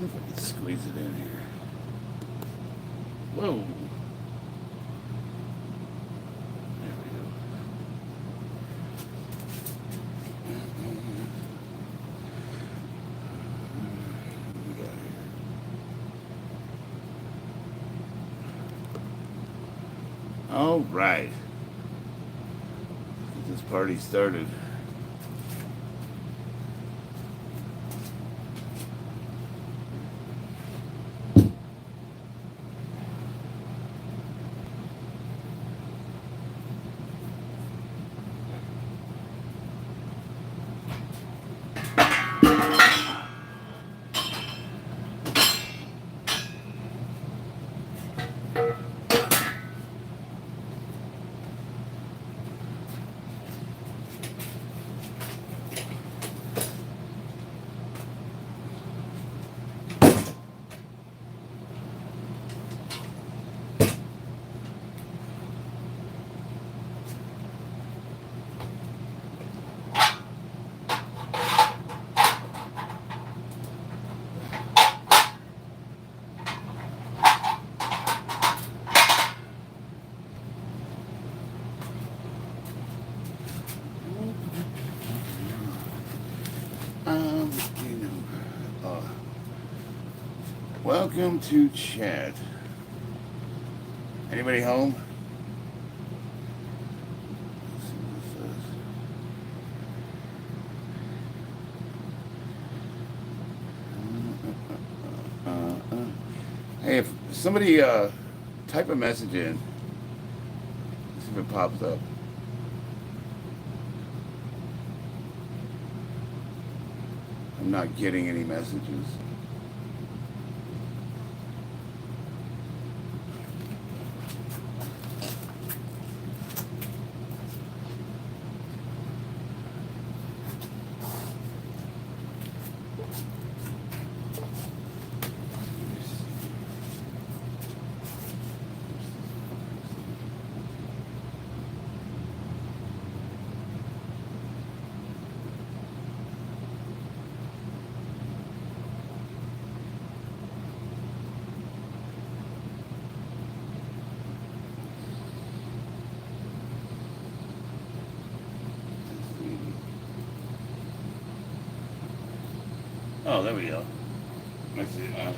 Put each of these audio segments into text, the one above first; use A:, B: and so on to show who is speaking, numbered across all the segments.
A: wonder if I can squeeze it in here. Whoa. There we go. What we got here? All right. Get this party started. Welcome to chat. Anybody home? Let's see what this says. Hey, if somebody type a message in, see if it pops up. I'm not getting any messages. Oh, there we go. Let's see. There we go.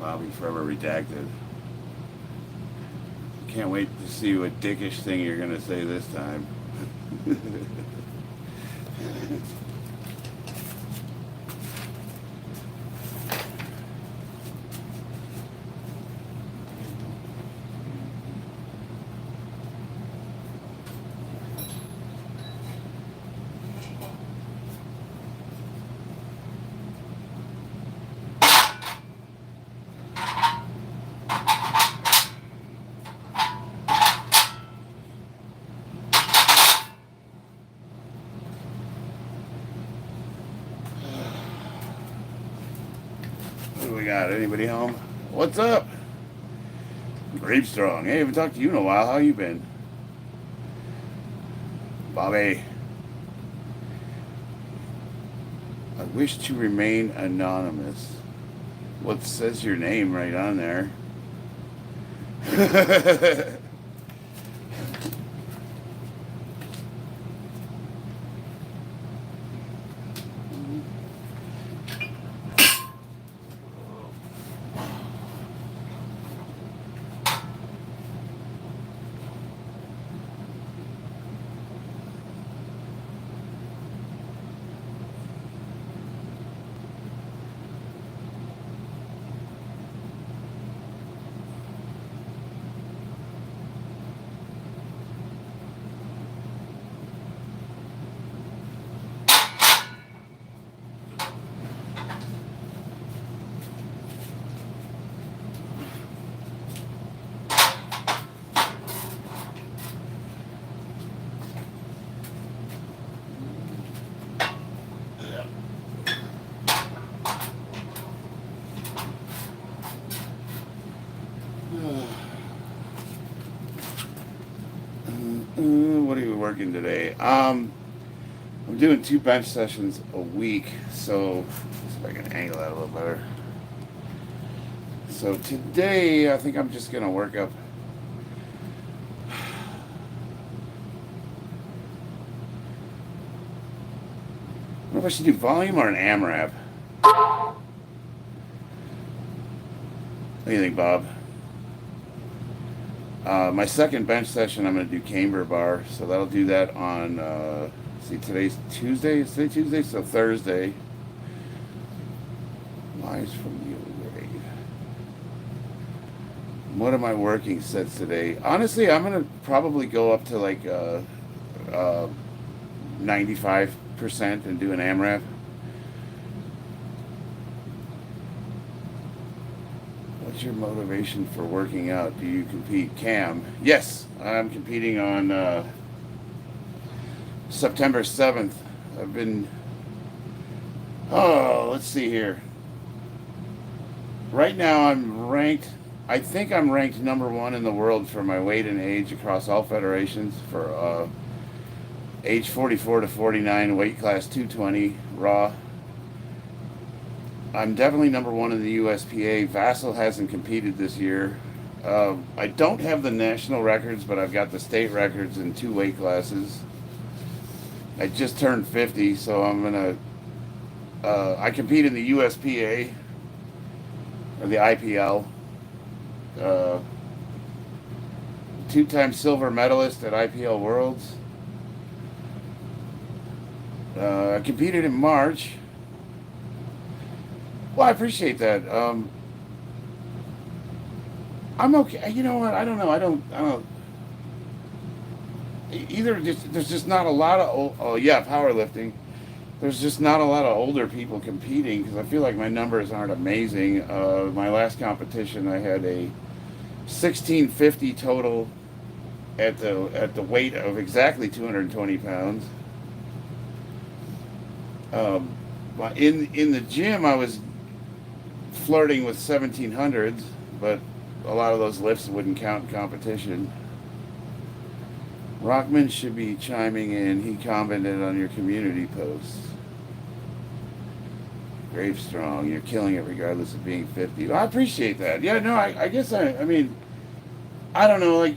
A: Bobby Forever Redacted. Can't wait to see what dickish thing you're going to say this time. What do we got? Anybody home? What's up? Grape Strong. Hey, I haven't talked to you in a while. How you been? Bobby. I wish to remain anonymous. What says your name right on there? What are you working today? I'm doing 2 bench sessions a week, so let's see if I can angle that a little better. So today, I think I'm just gonna work up. I don't know if I should do volume or an AMRAP. What do you think, Bob? My second bench session, I'm going to do camber bar, so that'll do that on, see, today's Tuesday, is today Tuesday? So Thursday. Lies from the grave. What am I working sets today? Honestly, I'm going to probably go up to like 95% and do an AMRAP. What's your motivation for working out? Do you compete? Cam? Yes, I'm competing on September 7th. I've been, let's see here. Right now I'm ranked, I think I'm ranked number 1 in the world for my weight and age across all federations for age 44 to 49, weight class 220, raw. I'm definitely number 1 in the USPA. Vassal hasn't competed this year. I don't have the national records, but I've got the state records in 2 weight classes. I just turned 50, so I'm gonna. I compete in the USPA or the IPL. 2-time silver medalist at IPL Worlds. I competed in March. Well, I appreciate that. I'm okay. You know what? I don't know. I don't. Either there's just not a lot of. Powerlifting. There's just not a lot of older people competing because I feel like my numbers aren't amazing. My last competition, I had a 1650 total at the weight of exactly 220 pounds. In the gym, I was flirting with 1700s, but a lot of those lifts wouldn't count in competition. Rockman should be chiming in. He commented on your community posts. Grave strong, you're killing it regardless of being 50. Well, I appreciate that. Yeah, no, I guess I mean, I don't know, like,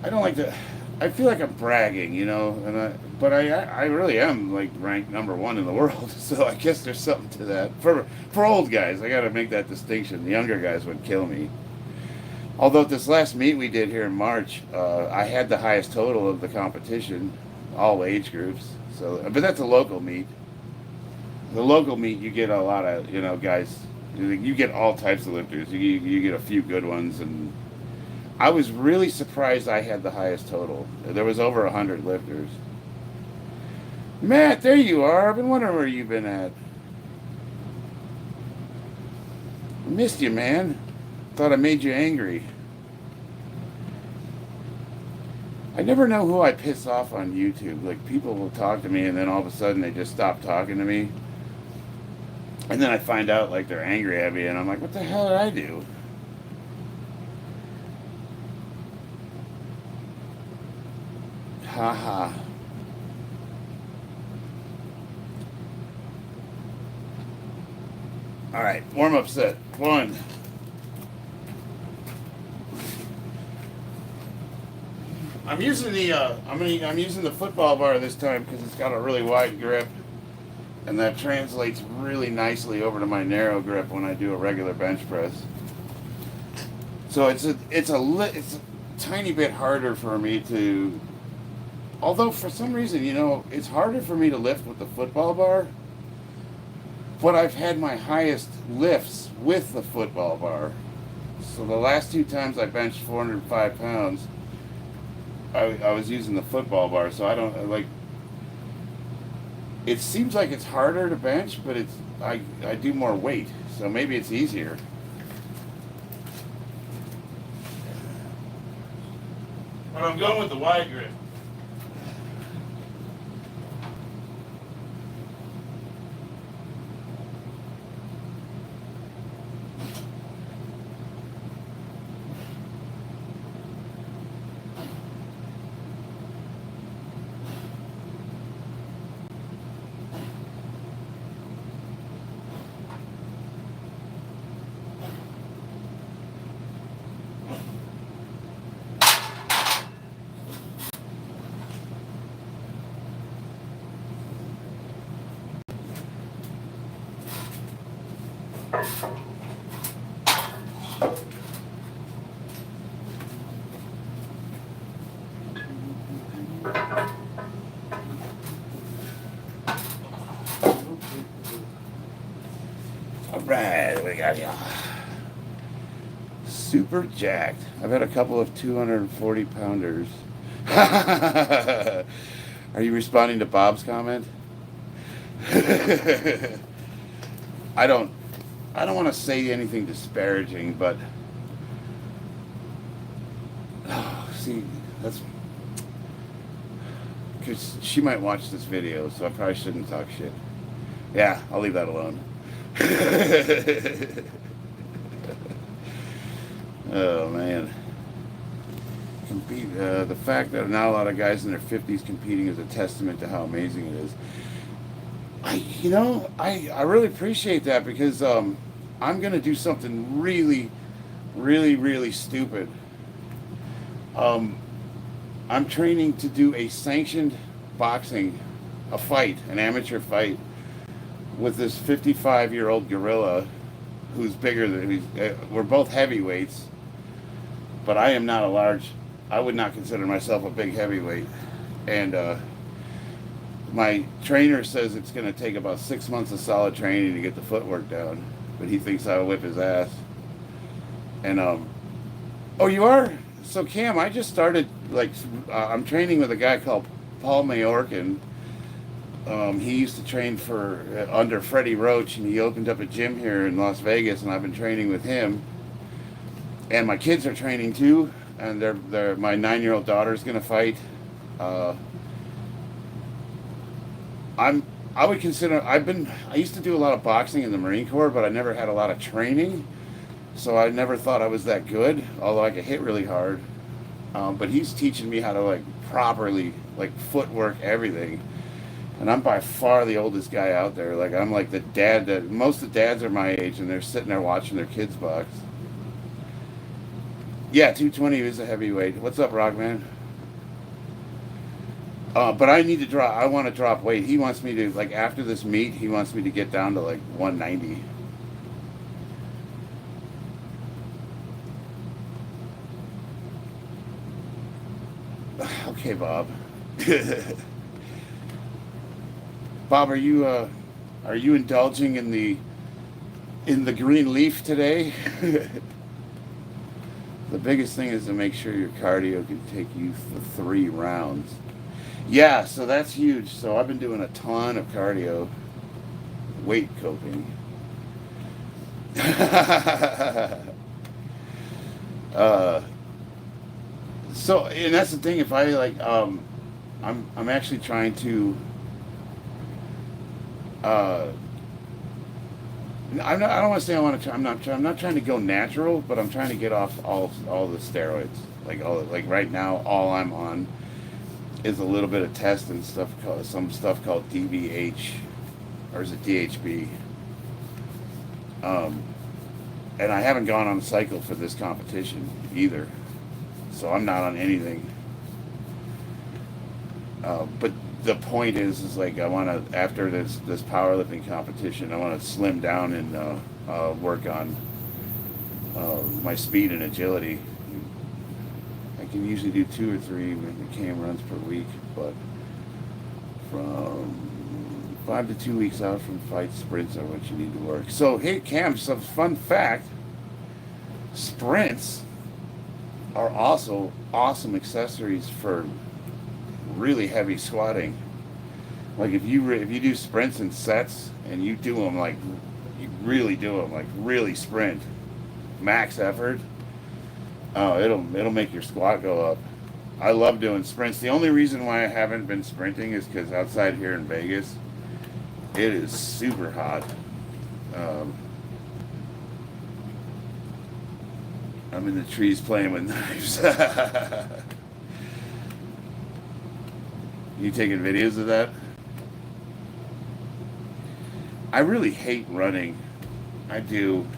A: I don't like to, I feel like I'm bragging, you know, but I really am like ranked number 1 in the world, so I guess there's something to that. For old guys, I got to make that distinction. The younger guys would kill me. Although at this last meet we did here in March, I had the highest total of the competition, all age groups. So, but that's a local meet. The local meet, you get a lot of, you know, guys. You get all types of lifters. You get a few good ones, and I was really surprised I had the highest total. There was over 100 lifters. Matt, there you are. I've been wondering where you've been at. I missed you, man. Thought I made you angry. I never know who I piss off on YouTube. Like, people will talk to me and then all of a sudden they just stop talking to me. And then I find out, like, they're angry at me and I'm like, what the hell did I do? Haha. All right, warm-up set 1. I'm using the I'm using the football bar this time because it's got a really wide grip, and that translates really nicely over to my narrow grip when I do a regular bench press. So it's a tiny bit harder for me to. Although for some reason, you know, it's harder for me to lift with the football bar. But I've had my highest lifts with the football bar. So the last 2 times I benched 405 pounds, I was using the football bar. So I don't, like, it seems like it's harder to bench, but I do more weight. So maybe it's easier. But I'm going with the wide grip. right, we got you. Super jacked. I've had a couple of 240 pounders. Are you responding to Bob's comment? I don't want to say anything disparaging, but see, that's because she might watch this video, so I probably shouldn't talk shit. Yeah, I'll leave that alone. Oh man. The fact that not a lot of guys in their 50s competing is a testament to how amazing it is. I really appreciate that, because I'm gonna do something really, really, really stupid. I'm training to do a sanctioned boxing, a fight, an amateur fight, with this 55-year-old gorilla who's bigger than we're both heavyweights, but I am not I would not consider myself a big heavyweight. And my trainer says it's going to take about 6 months of solid training to get the footwork down, but he thinks I'll whip his ass. And oh, you are? So Cam, I just started, I'm training with a guy called Paul Mayorkin. He used to train under Freddie Roach, and he opened up a gym here in Las Vegas, and I've been training with him. And my kids are training too, and my 9-year-old daughter's gonna fight. I used to do a lot of boxing in the Marine Corps, but I never had a lot of training, so I never thought I was that good, although I could hit really hard. But he's teaching me how to properly, footwork, everything. And I'm by far the oldest guy out there. I'm like the dad that most of the dads are my age, and they're sitting there watching their kids box. Yeah, 220 is a heavyweight. What's up, Rockman? But I need to drop. I want to drop weight. He wants me to, after this meet, he wants me to get down to 190. Okay, Bob. Bob, are you indulging in the green leaf today? The biggest thing is to make sure your cardio can take you for 3 rounds. Yeah, so that's huge. So I've been doing a ton of cardio, weight coping. So, and that's the thing. If I I'm actually trying to. I don't want to say I want to. I'm not trying to go natural, but I'm trying to get off all the steroids. Right now, all I'm on is a little bit of test and stuff some stuff called DBH, or is it DHB? And I haven't gone on a cycle for this competition either, so I'm not on anything. But the point is I want to, after this powerlifting competition, I want to slim down and work on my speed and agility. I can usually do 2 or 3 cam runs per week, but from 5 to 2 weeks out from fights, sprints are what you need to work. So, hey, Cam, some fun fact: sprints are also awesome accessories for really heavy squatting. If you do sprints and sets, and you do them you really do them really sprint, max effort, it'll make your squat go up. I love doing sprints. The only reason why I haven't been sprinting is because outside here in Vegas, it is super hot. I'm in the trees playing with knives. You taking videos of that? I really hate running. I do.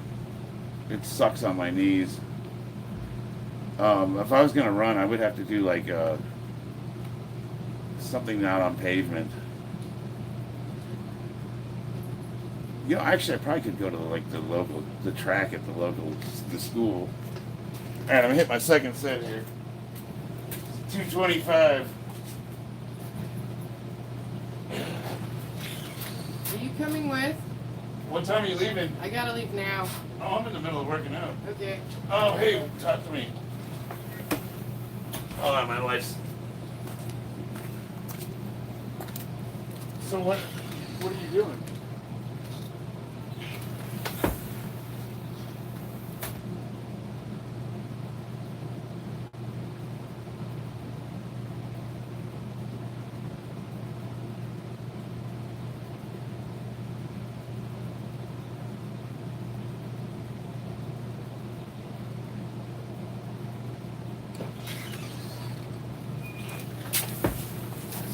A: It sucks on my knees. If I was gonna run, I would have to do something not on pavement. Actually, I probably could go to the track at the school. All right, I'm gonna hit my second set here. 225.
B: Are you coming with?
A: What time are you leaving?
B: I gotta leave now.
A: Oh, I'm in the middle of working out.
B: Okay.
A: Oh, hey, talk to me. Oh, my wife's. So what are you doing?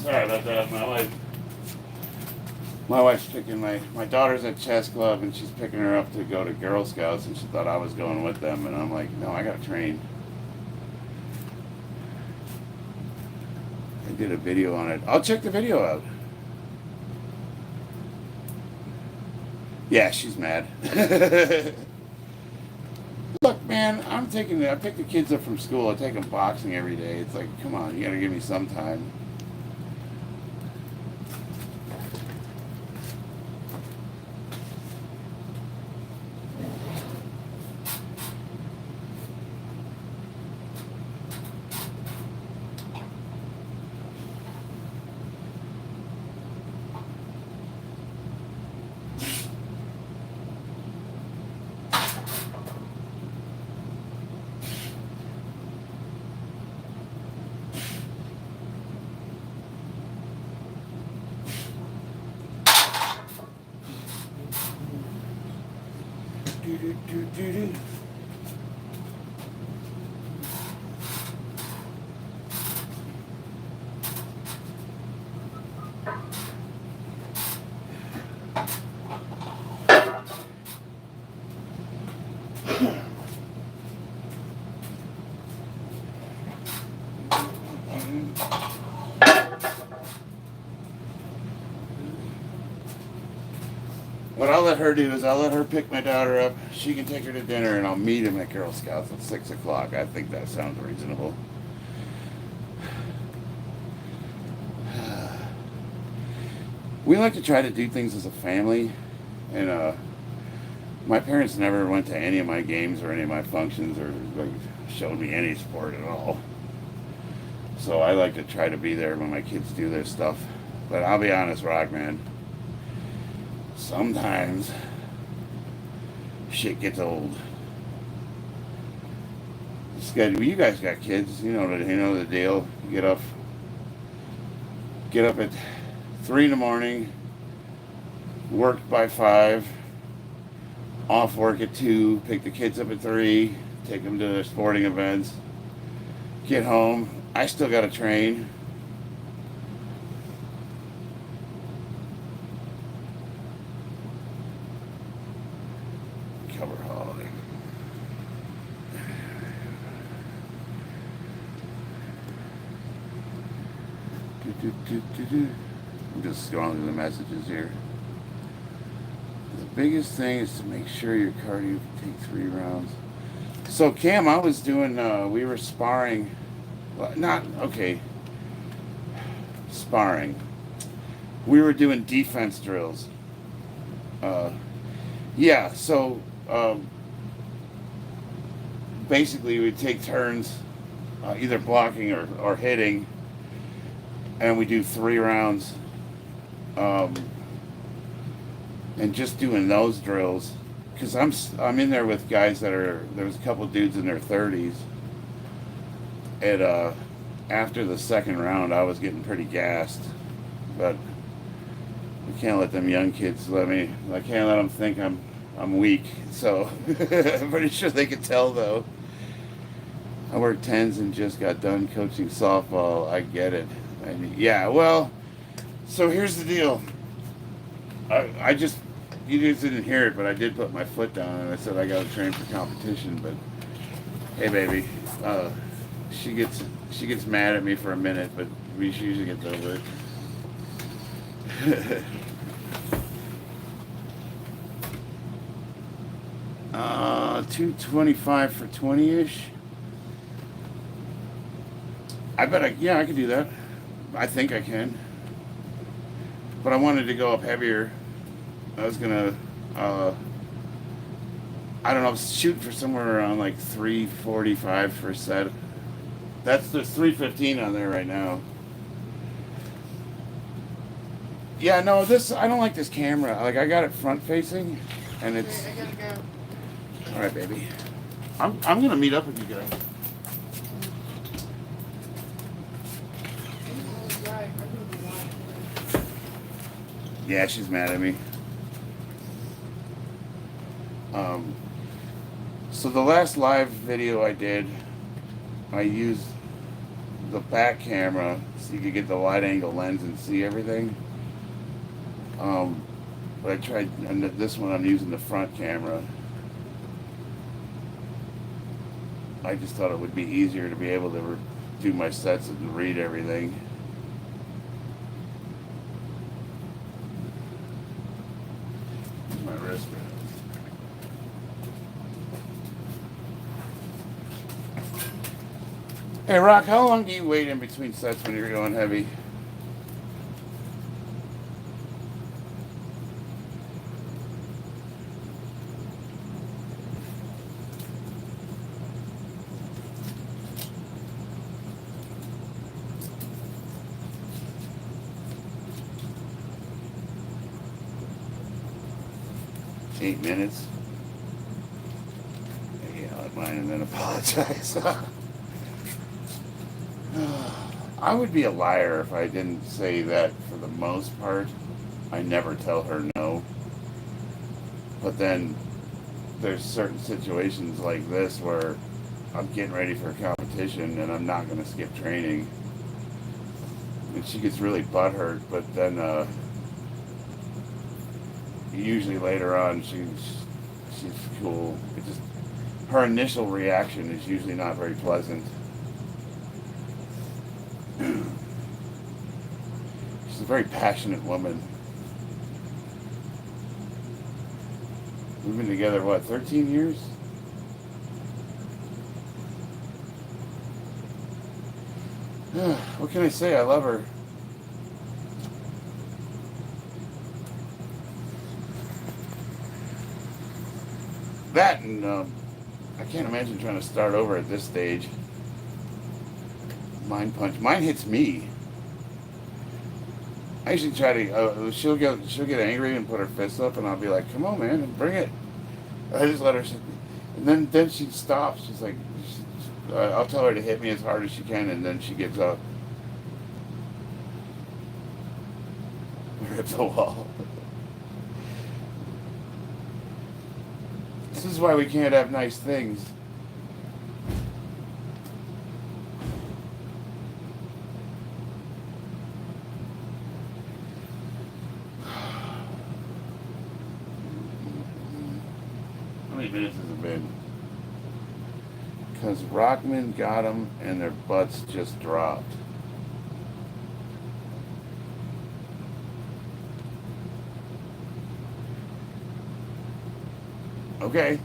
A: Sorry about that. My wife's picking my daughter's at chess club and she's picking her up to go to Girl Scouts and she thought I was going with them and I'm like, no, I gotta train. I did a video on it. I'll check the video out. Yeah, she's mad. Look, man, I pick the kids up from school. I take them boxing every day. It's like, come on, you gotta give me some time. Do. What I'll let her do is I'll let her pick my daughter up. She can take her to dinner and I'll meet him at Girl Scouts at 6 o'clock. I think that sounds reasonable. We like to try to do things as a family. And my parents never went to any of my games or any of my functions or like, showed me any sport at all. So I like to try to be there when my kids do their stuff. But I'll be honest, Rock, man. Sometimes shit gets old. It's good. You guys got kids, you know the deal. You get up at 3 in the morning, work by 5, off work at 2, pick the kids up at 3, take them to their sporting events, get home. I still got to train. Cover holiday. I'm just scrolling through the messages here. The biggest thing is to make sure your cardio can take 3 rounds. So Cam, I was doing, we were sparring, sparring. We were doing defense drills. So basically we'd take turns, either blocking or hitting, and we do 3 rounds, and just doing those drills, because I'm in there with guys there was a couple dudes in their 30s, and after the second round I was getting pretty gassed, but we can't let them young kids I can't let them think I'm weak, so I'm pretty sure they can tell though. I work 10s and just got done coaching softball. I get it. So here's the deal. You just didn't hear it, but I did put my foot down and I said I gotta train for competition, but hey baby, she gets mad at me for a minute, but she usually gets over it. 225 for 20-ish. I could do that. I think I can. But I wanted to go up heavier. I was gonna I don't know, shoot for somewhere around like 345 for a set. There's 315 on there right now. Yeah, no, I don't like this camera. Like, I got it front facing, and it's.
B: I gotta go.
A: All right, baby. I'm gonna meet up with you guys. Yeah, she's mad at me. So the last live video I did, I used the back camera so you could get the wide angle lens and see everything. But I tried, and this one I'm using the front camera. I just thought it would be easier to be able to do my sets and read everything. My wrist. Hey, Rock, how long do you wait in between sets when you're going heavy? Eight minutes. Maybe I'll have mine and then apologize. I would be a liar if I didn't say that for the most part. I never tell her no. But then there's certain situations like this where I'm getting ready for a competition and I'm not going to skip training. And she gets really butthurt, but then usually later on she's cool. It just, her initial reaction is usually not very pleasant. She's a very passionate woman. We've been together, what, 13 years? What can I say? I love her. That and I can't imagine trying to start over at this stage. Mind punch. Mine hits me. I usually try to. She'll get angry and put her fist up, and I'll be like, "Come on, man, bring it." I just let her, and then she stops. She's like, I'll tell her to hit me as hard as she can, and then she gives up. Rip the wall. This is why we can't have nice things. How many minutes has it been? Because Rockman got them and their butts just dropped. Okay.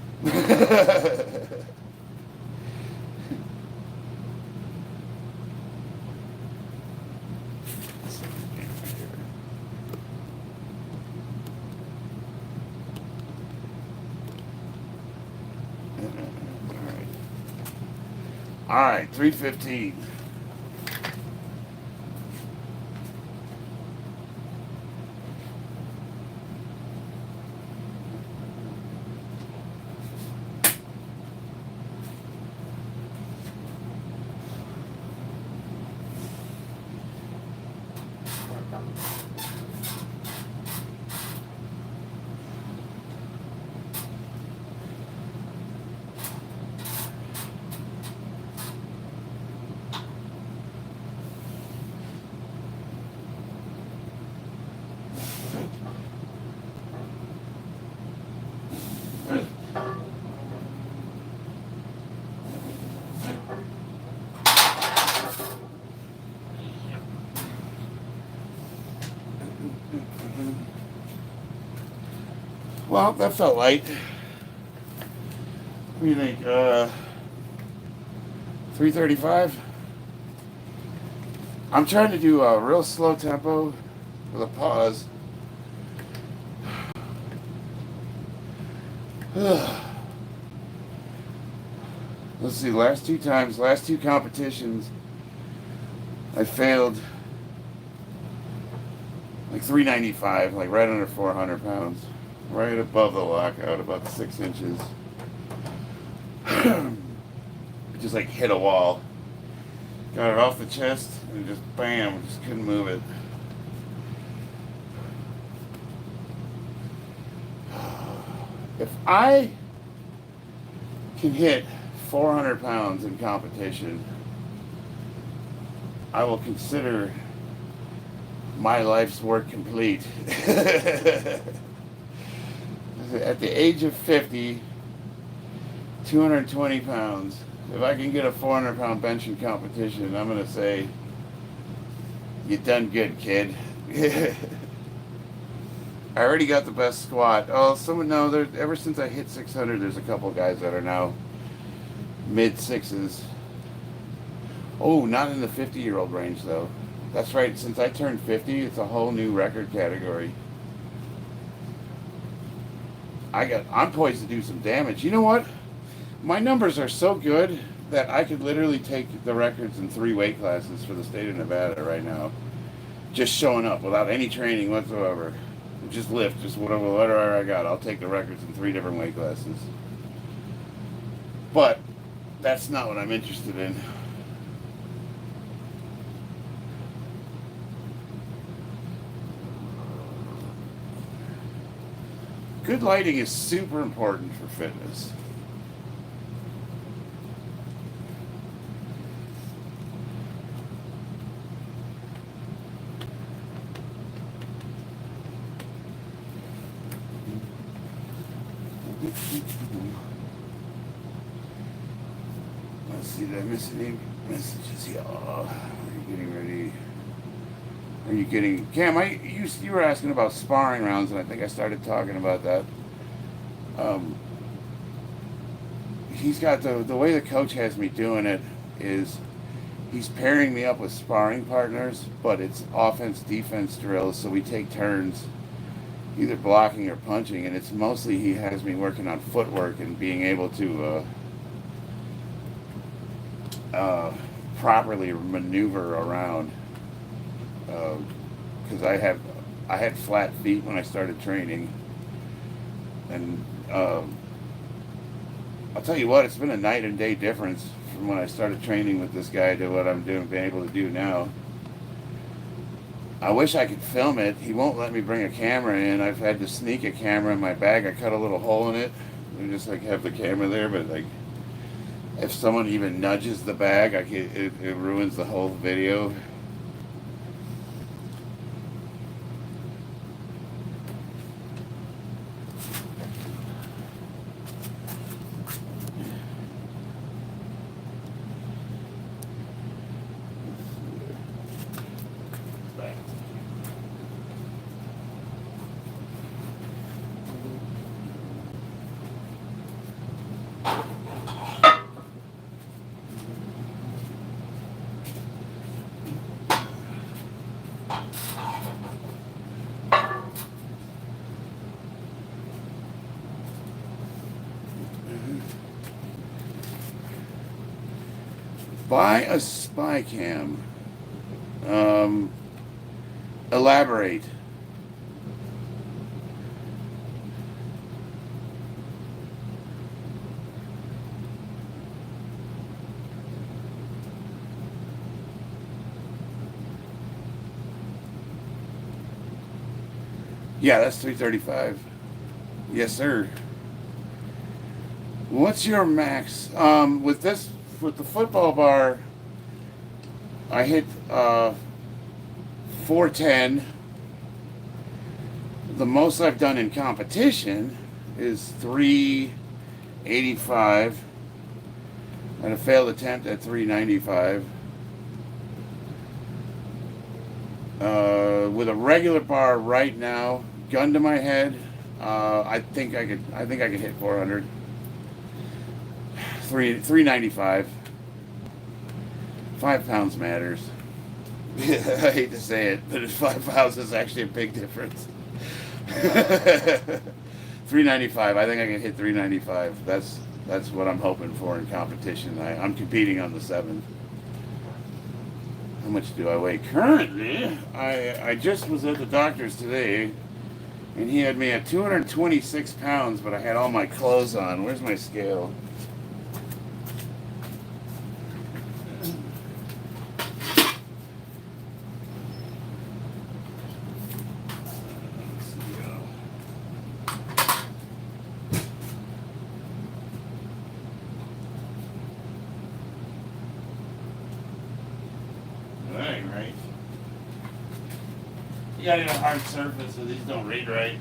A: All right, 315. Well, that felt light. What do you think? 335? I'm trying to do a real slow tempo with a pause. Let's see, last two competitions, I failed like 395, like right under 400 pounds, right above the lockout, about 6 inches. Just like hit a wall. Got it off the chest and just bam, just couldn't move it. If I can hit 400 pounds in competition, I will consider my life's work complete. At the age of 50, 220 pounds, if I can get a 400 pound bench in competition, I'm going to say, you done good, kid. I already got the best squat. Oh, ever since I hit 600, there's a couple guys that are now mid sixes. Oh, not in the 50-year-old range, though. That's right, since I turned 50, it's a whole new record category. I'm poised to do some damage. You know what? My numbers are so good that I could literally take the records in 3 weight classes for the state of Nevada right now. Just showing up without any training whatsoever. Just lift, just whatever I got. I'll take the records in 3 different weight classes. But that's not what I'm interested in. Good lighting is super important for fitness. Let's see, did I miss any messages here? Are you getting ready? Are you getting... Cam, you were asking about sparring rounds, and I think I started talking about that. He's got the way the coach has me doing it is he's pairing me up with sparring partners, but it's offense-defense drills, so we take turns either blocking or punching, and it's mostly he has me working on footwork and being able to properly maneuver around, because I had flat feet when I started training, and I'll tell you what, it's been a night and day difference from when I started training with this guy to what I'm being able to do now. I wish I could film it. He won't let me bring a camera in. I've had to sneak a camera in my bag. I cut a little hole in it and just like have the camera there, but like if someone even nudges the bag, it ruins the whole video. Buy a spy cam. Elaborate. Yeah, that's 335. Yes, sir. What's your max? With the football bar, I hit 410. The most I've done in competition is 385. And a failed attempt at 395. With a regular bar right now, gun to my head, I think I could hit 400. 395. 5 pounds matters. I hate to say it, but 5 pounds is actually a big difference. 395. I think I can hit 395. That's what I'm hoping for in competition. I'm competing on the 7th. How much do I weigh currently? I just was at the doctor's today, and he had me at 226 pounds, but I had all my clothes on. Where's my scale? Right. You gotta get a hard surface, so these don't read right.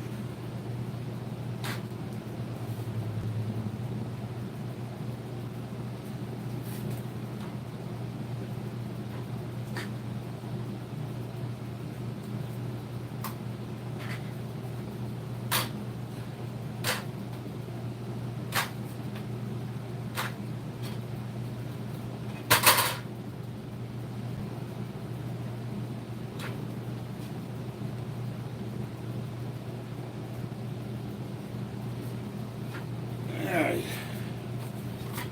A: Alright.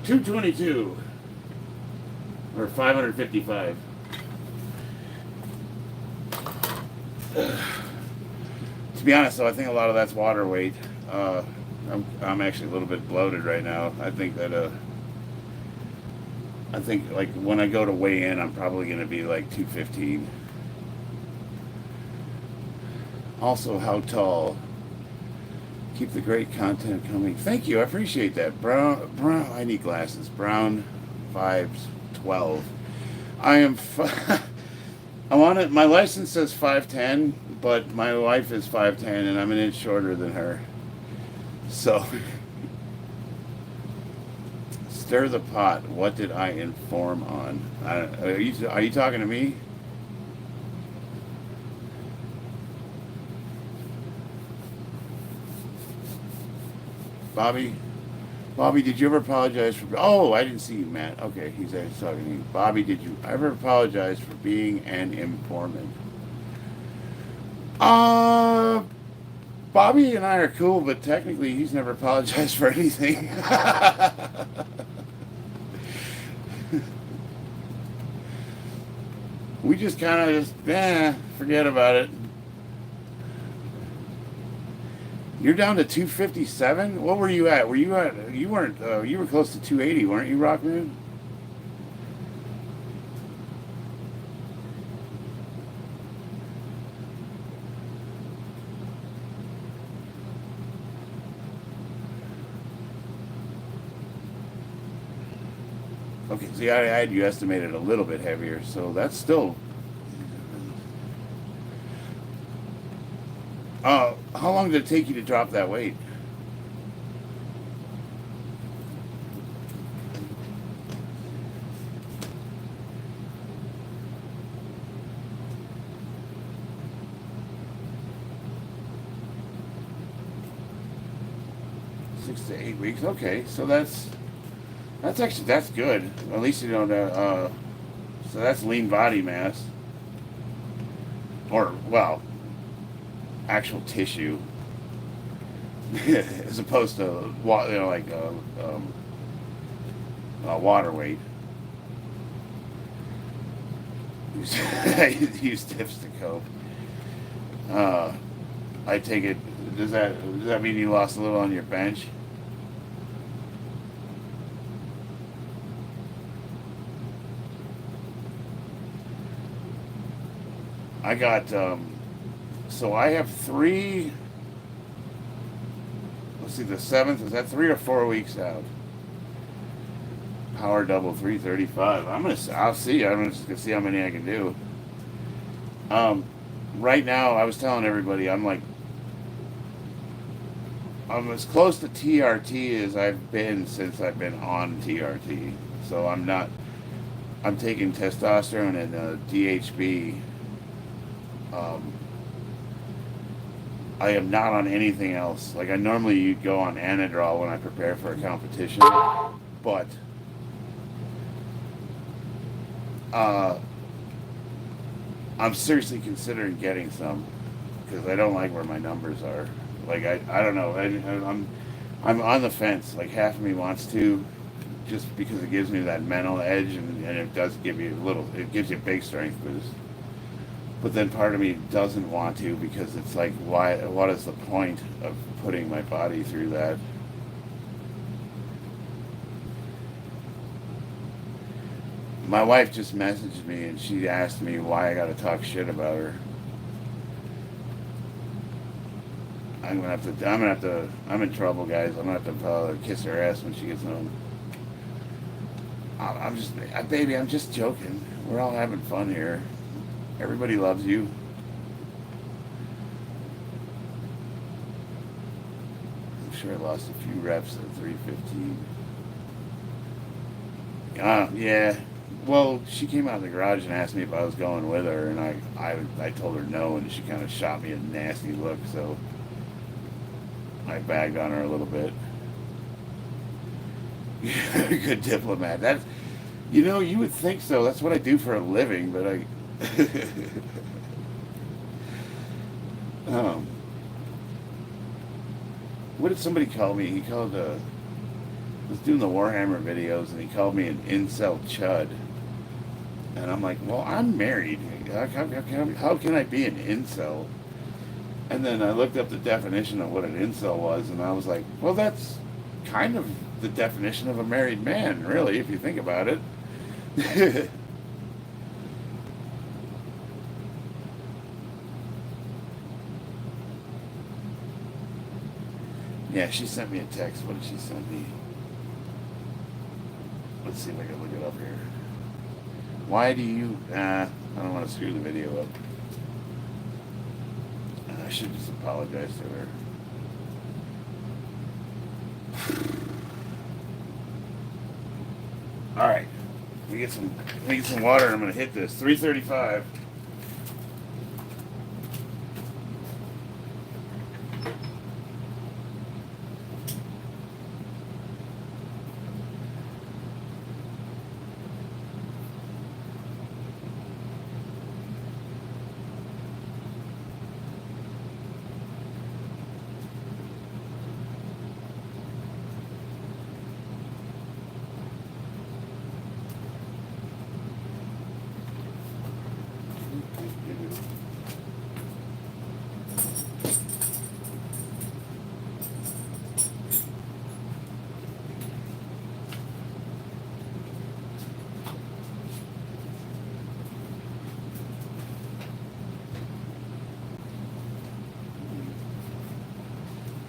A: 222. Or 555. To be honest, though, I think a lot of that's water weight. I'm actually a little bit bloated right now. I think like when I go to weigh in, I'm probably going to be like 215. Also, how tall? Keep the great content coming. Thank you. I appreciate that. Brown. I need glasses. Brown, 5'12". I am. I want it. My license says 5'10", but my wife is 5'10", and I'm an inch shorter than her. So, stir the pot. What did I inform on? Are you talking to me? Bobby, did you ever apologize for... Oh, I didn't see you, Matt. Okay, he's talking to you. Bobby, did you ever apologize for being an informant? Bobby and I are cool, but technically he's never apologized for anything. We just kind of forget about it. You're down to 257? What were you at? You were close to 280, weren't you, Rockman? Okay, see, I had you estimated a little bit heavier, so that's still... how long did it take you to drop that weight? Six to 8 weeks. Okay, so that's good. At least you don't. So that's lean body mass, or well, actual tissue, as opposed to like water weight. Use tips to cope. I take it. Does that mean you lost a little on your bench? I got, so I have 3, let's see, the 7th, is that 3 or 4 weeks out? Power double 335. I'll see. I'm just gonna see how many I can do. Right now, I was telling everybody, I'm as close to TRT as I've been since I've been on TRT. So I'm taking testosterone and DHB. I am not on anything else. Like I normally go on Anadrol when I prepare for a competition, but I'm seriously considering getting some because I don't like where my numbers are. Like I don't know. I'm on the fence. Like half of me wants to, just because it gives me that mental edge, and it does give you it gives you a big strength boost. But then part of me doesn't want to, because it's like, why? What is the point of putting my body through that? My wife just messaged me and she asked me why I got to talk shit about her. I'm in trouble, guys. I'm gonna have to tell her, kiss her ass when she gets home. Baby, I'm just joking. We're all having fun here. Everybody loves you. I'm sure I lost a few reps at 315. Yeah. Well, she came out of the garage and asked me if I was going with her, and I told her no, and she kind of shot me a nasty look, so I bagged on her a little bit. Good diplomat. You would think so. That's what I do for a living, but um, what did somebody call me? He called, was doing the Warhammer videos, and he called me an incel chud. And I'm like, well, I'm married. How can I be an incel? And then I looked up the definition of what an incel was, and I was like, well, that's kind of the definition of a married man, really, if you think about it. Yeah, she sent me a text. What did she send me? Let's see if I can look it up here. Why do you... I don't want to screw the video up. I should just apologize to her. All right. Let me get some water, and I'm going to hit this. 3:35.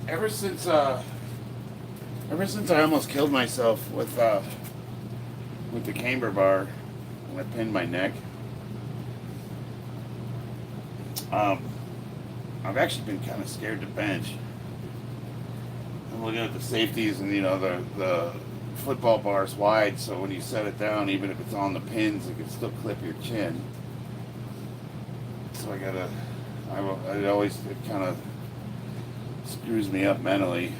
A: Ever since I almost killed myself with the camber bar when I pinned my neck, I've actually been kind of scared to bench. I'm looking at the safeties, and the football bar's wide, so when you set it down, even if it's on the pins, it can still clip your chin. So it kind of screws me up mentally.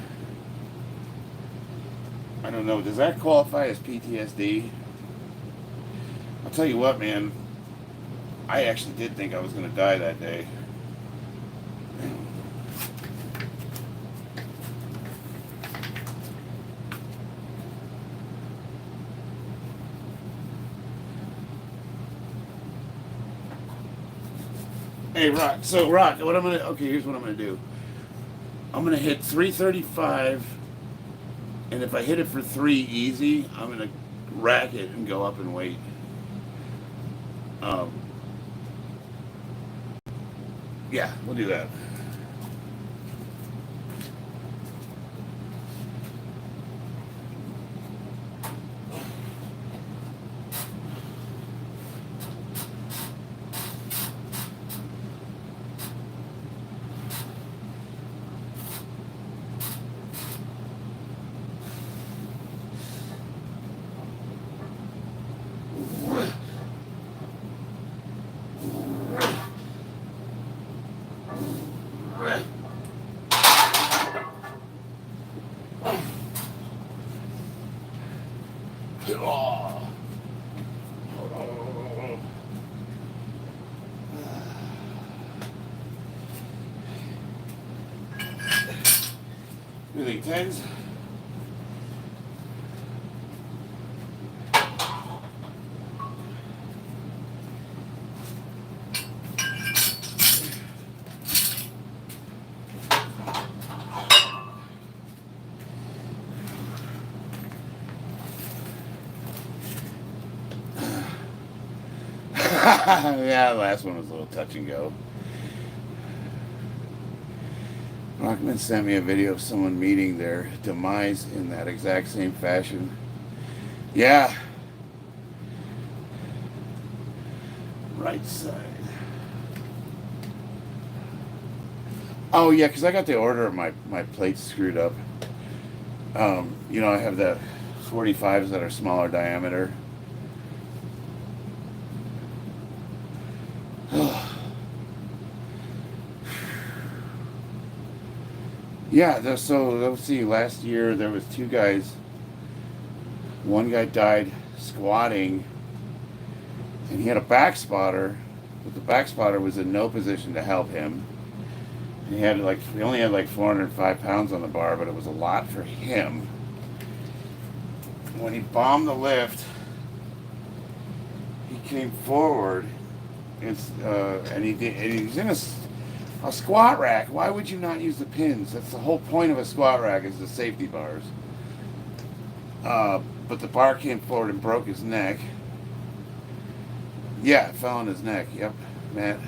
A: I don't know. Does that qualify as PTSD? I'll tell you what, man. I actually did think I was going to die that day. Hey, Rock. So, Rock, here's what I'm gonna do. I'm gonna hit 335, and if I hit it for 3 easy, I'm gonna rack it and go up in weight. Yeah, we'll do that. 10s. Yeah, the last one was a little touch and go. Rockman sent me a video of someone meeting their demise in that exact same fashion. Yeah. Right side. Oh, yeah, because I got the order of my plates screwed up. You know, I have the 45s that are smaller diameter. Yeah, so let's see, last year there was 2 guys. One guy died squatting, and he had a back spotter, but the back spotter was in no position to help him. He only had like 405 pounds on the bar, but it was a lot for him. When he bombed the lift, he came forward, and he's in a squat rack. Why would you not use the pins? That's the whole point of a squat rack, is the safety bars. But the bar came forward and broke his neck. Yeah, it fell on his neck. Yep, Matt.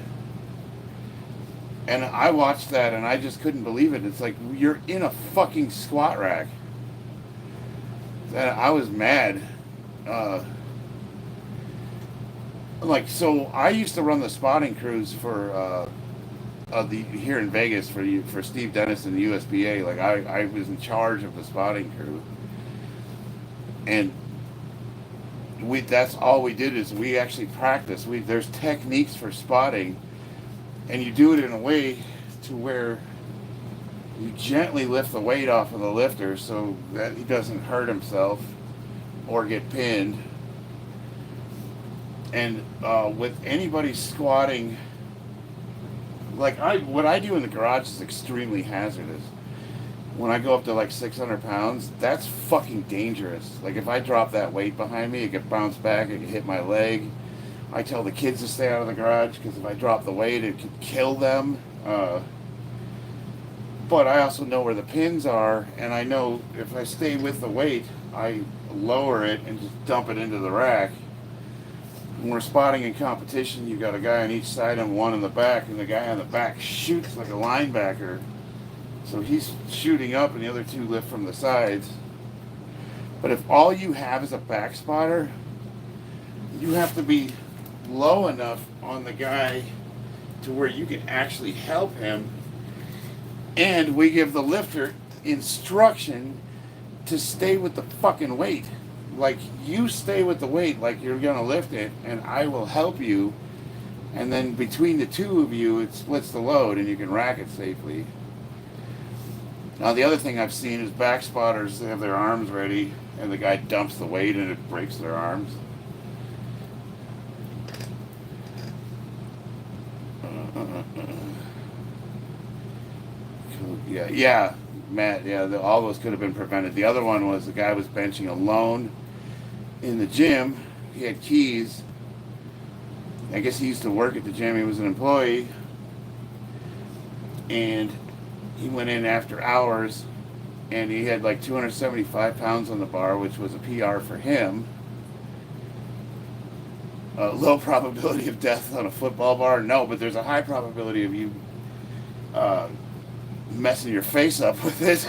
A: And I watched that and I just couldn't believe it. It's like, you're in a fucking squat rack. And I was mad. So I used to run the spotting crews for here in Vegas for Steve Dennis and the USPA. Like I was in charge of the spotting crew, and that's all we did is we actually practiced. There's techniques for spotting, and you do it in a way to where you gently lift the weight off of the lifter so that he doesn't hurt himself or get pinned. And with anybody squatting, what I do in the garage is extremely hazardous. When I go up to like 600 pounds, that's fucking dangerous. Like if I drop that weight behind me, it could bounce back, it could hit my leg. I tell the kids to stay out of the garage because if I drop the weight, it could kill them. But I also know where the pins are, and I know if I stay with the weight, I lower it and just dump it into the rack. When we're spotting in competition, you got a guy on each side and one in the back, and the guy on the back shoots like a linebacker. So he's shooting up and the other 2 lift from the sides. But if all you have is a back spotter, you have to be low enough on the guy to where you can actually help him. And we give the lifter instruction to stay with the fucking weight. Like, you stay with the weight like you're going to lift it, and I will help you. And then between the 2 of you, it splits the load, and you can rack it safely. Now, the other thing I've seen is back spotters, they have their arms ready, and the guy dumps the weight, and it breaks their arms. Yeah, Matt, all those could have been prevented. The other one was the guy was benching alone in the gym. He had keys. I guess he used to work at the gym. He was an employee. And he went in after hours, and he had like 275 pounds on the bar, which was a PR for him. Low probability of death on a football bar? No, but there's a high probability of you messing your face up with it.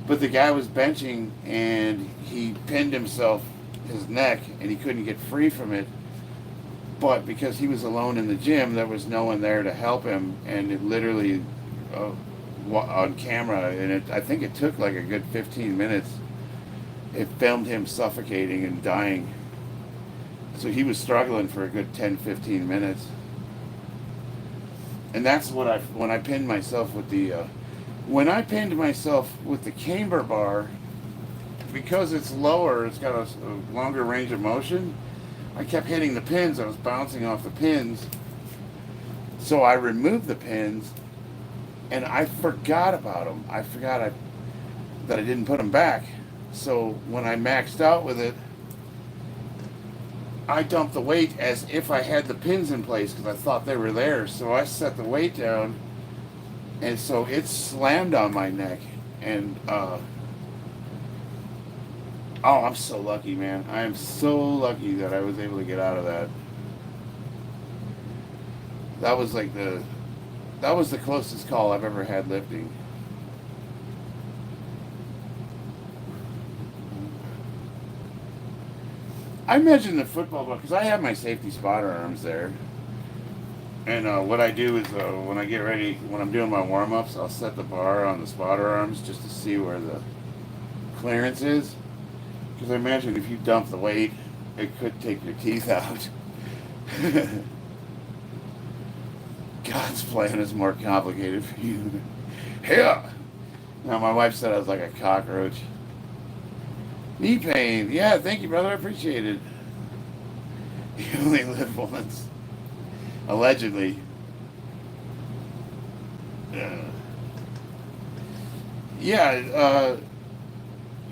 A: But the guy was benching, and he pinned his neck, and he couldn't get free from it. But because he was alone in the gym, there was no one there to help him, and it literally, on camera, and I think it took like a good 15 minutes, it filmed him suffocating and dying. So he was struggling for a good 10-15 minutes. And that's what when I pinned myself with the camber bar, because it's lower, it's got a longer range of motion, I kept hitting the pins. I was bouncing off the pins. So I removed the pins, and I forgot about them. I forgot that I didn't put them back. So when I maxed out with it, I dumped the weight as if I had the pins in place because I thought they were there. So I set the weight down, and so it slammed on my neck. And oh, I'm so lucky, man. I am so lucky that I was able to get out of that. That was like that was the closest call I've ever had lifting. I imagine the football because I have my safety spotter arms there. And what I do is when I get ready, when I'm doing my warm-ups, I'll set the bar on the spotter arms just to see where the clearance is. Because I imagine if you dump the weight, it could take your teeth out. God's plan is more complicated for you. Yeah. Now my wife said I was like a cockroach. Knee pain. Yeah, thank you, brother. I appreciate it. You only live once. Allegedly. Yeah,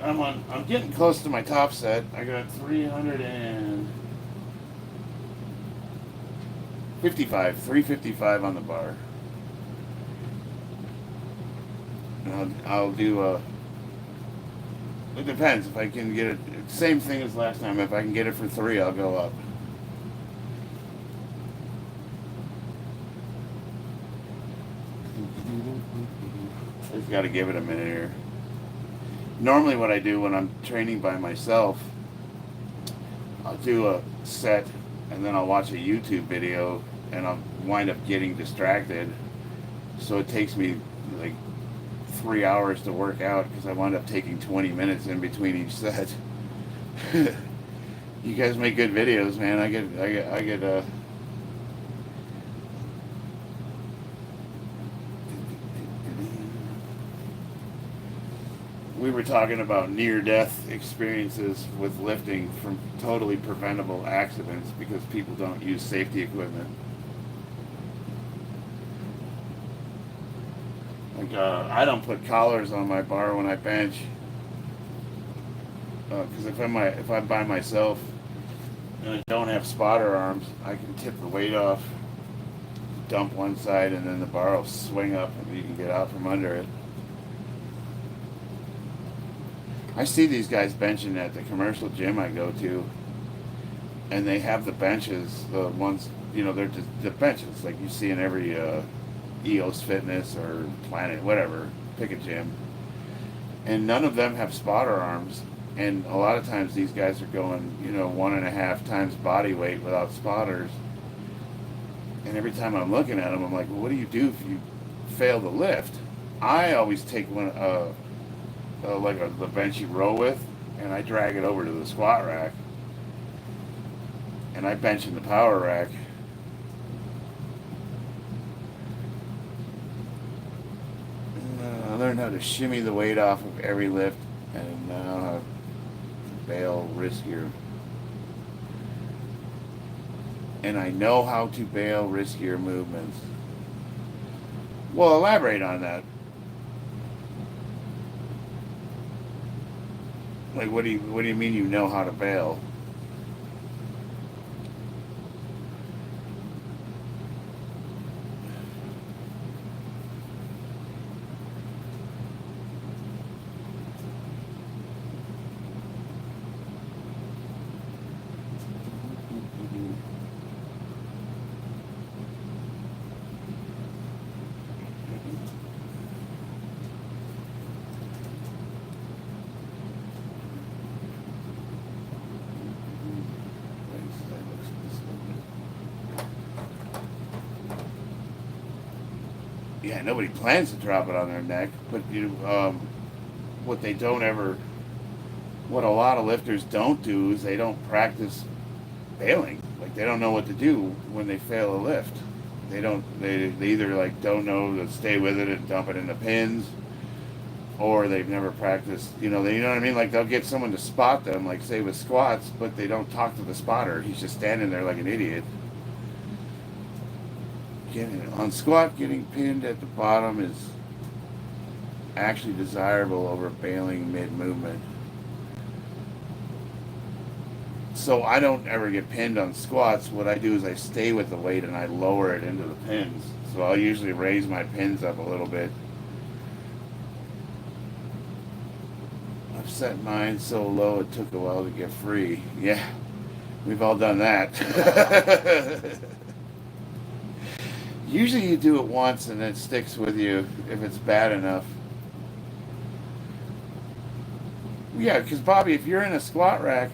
A: I'm getting close to my top set. I got 355 on the bar. And I'll do it depends if I can get it. Same thing as last time. If I can get it for 3, I'll go up. I just got to give it a minute here. Normally what I do when I'm training by myself, I'll do a set and then I'll watch a YouTube video and I'll wind up getting distracted. So it takes me like 3 hours to work out because I wind up taking 20 minutes in between each set. You guys make good videos, man. I get we were talking about near-death experiences with lifting from totally preventable accidents because people don't use safety equipment. Like I don't put collars on my bar when I bench because if I'm by myself and I don't have spotter arms, I can tip the weight off, dump one side, and then the bar will swing up and you can get out from under it. I see these guys benching at the commercial gym I go to, and they have the benches, the ones, they're just the benches like you see in every EOS Fitness or Planet, whatever, pick a gym. And none of them have spotter arms, and a lot of times these guys are going, 1.5 times body weight without spotters. And every time I'm looking at them, I'm like, well, what do you do if you fail to lift? I always take one, the bench you row with, and I drag it over to the squat rack, and I bench in the power rack. I learned how to shimmy the weight off of every lift, and now how to bail riskier. And I know how to bail riskier movements. Well, elaborate on that. Like, what do you mean you know how to bail? Yeah, nobody plans to drop it on their neck, but what a lot of lifters don't do is they don't practice bailing. Like they don't know what to do when they fail a lift. They either like don't know to stay with it and dump it in the pins, or they've never practiced. You know what I mean? Like they'll get someone to spot them, like say with squats, but they don't talk to the spotter. He's just standing there like an idiot. on squat, getting pinned at the bottom is actually desirable over bailing mid-movement. So I don't ever get pinned on squats. What I do is I stay with the weight and I lower it into the pins. So I'll usually raise my pins up a little bit. I've set mine so low it took a while to get free. Yeah, we've all done that. Usually you do it once and it sticks with you if it's bad enough. Yeah, because Bobby, if you're in a squat rack,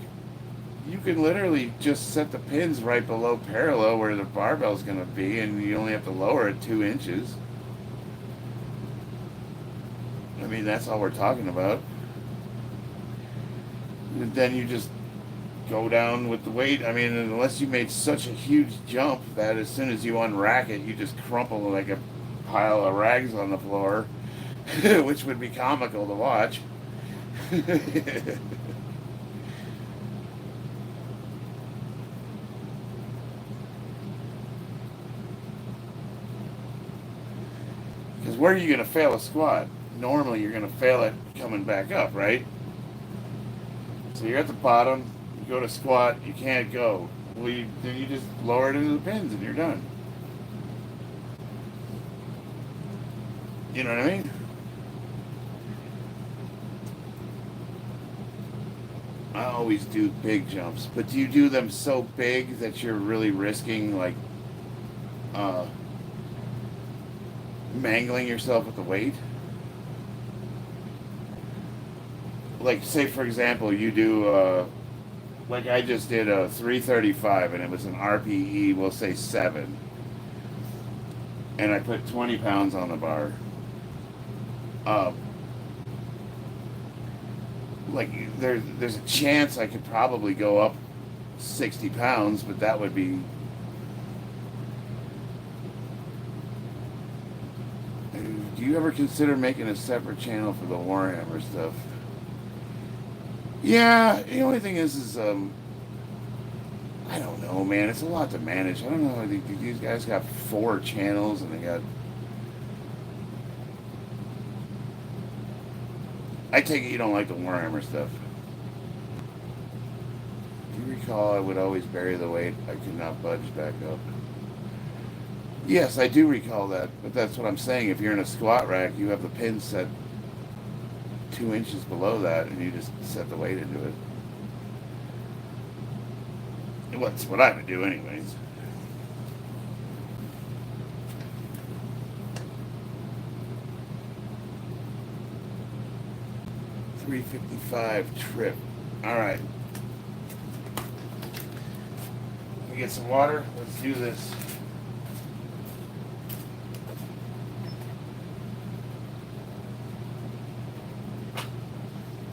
A: you can literally just set the pins right below parallel where the barbell's going to be, and you only have to lower it 2 inches. I mean, that's all we're talking about. And then you just go down with the weight. I mean, unless you made such a huge jump that as soon as you unrack it, you just crumple like a pile of rags on the floor, which would be comical to watch. Because where are you going to fail a squat? Normally you're going to fail it coming back up, right? So you're at the bottom, you go to squat, you can't go. Well, then you just lower it into the pins and you're done. You know what I mean? I always do big jumps, but do you do them so big that you're really risking like mangling yourself with the weight? Like, say for example, you do like I just did a 335 and it was an RPE, we'll say 7, and I put 20 pounds on the bar. Like there's a chance I could probably go up 60 pounds, but that would be, do you ever consider making a separate channel for the Warhammer stuff? Yeah, the only thing is I don't know, man. It's a lot to manage. I don't know. These guys got 4 channels and they got. I take it you don't like the Warhammer stuff. Do you recall I would always bury the weight? I could not budge back up. Yes, I do recall that, but that's what I'm saying. If you're in a squat rack, you have the pin set 2 inches below that, and you just set the weight into it. That's what I would do anyways. $355 trip. Alright. Let me get some water. Let's do this.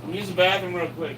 A: I'm use the bathroom real quick.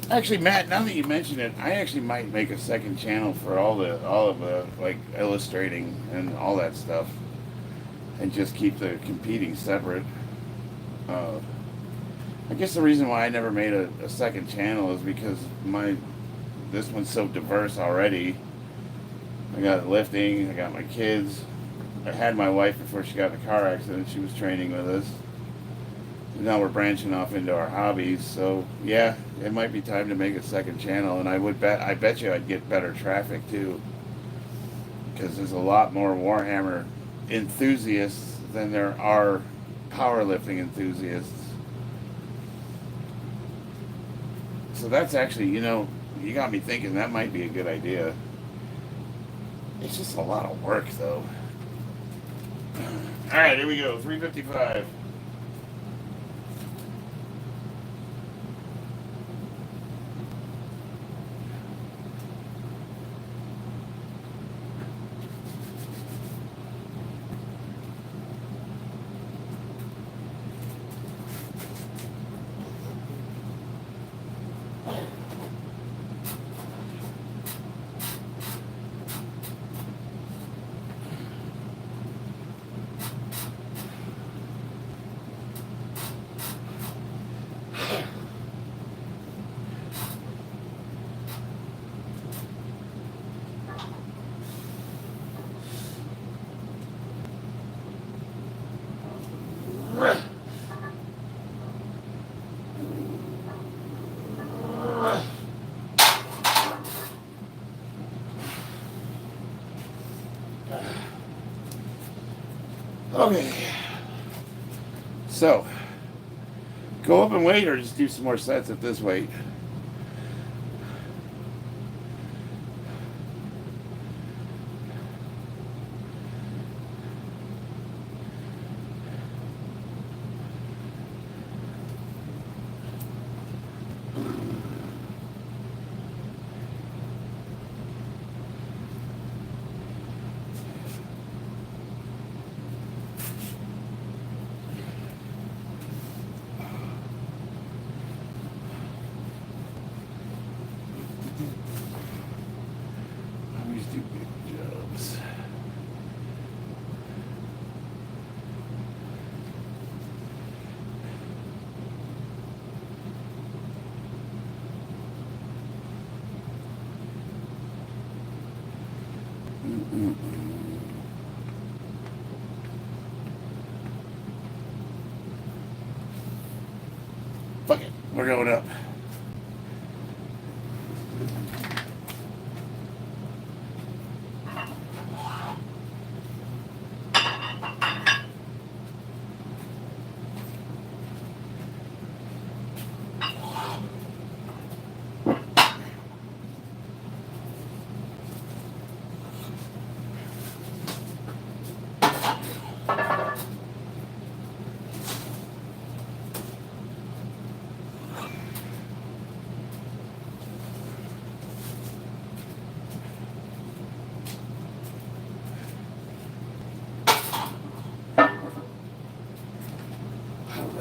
A: Actually, Matt, now that you mention it, I actually might make a second channel for all of the like illustrating and all that stuff, and just keep the competing separate. I guess the reason why I never made a second channel is because this one's so diverse already. I got lifting, I got my kids. I had my wife before she got in a car accident. She was training with us. Now we're branching off into our hobbies, so yeah, it might be time to make a second channel, and I bet you I'd get better traffic too, because there's a lot more Warhammer enthusiasts than there are powerlifting enthusiasts. So that's actually, you got me thinking that might be a good idea. It's just a lot of work though. Alright, here we go, 355. Okay. So, go up in weight or just do some more sets at this weight? Always do big jobs. Fuck it, we're going up.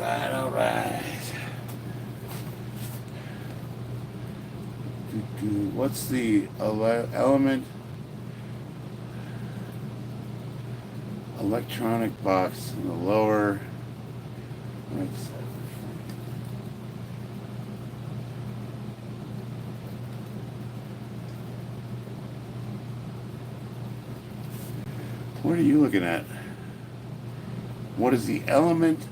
A: All right. What's the element? Electronic box in the lower right side. What are you looking at? What is the element?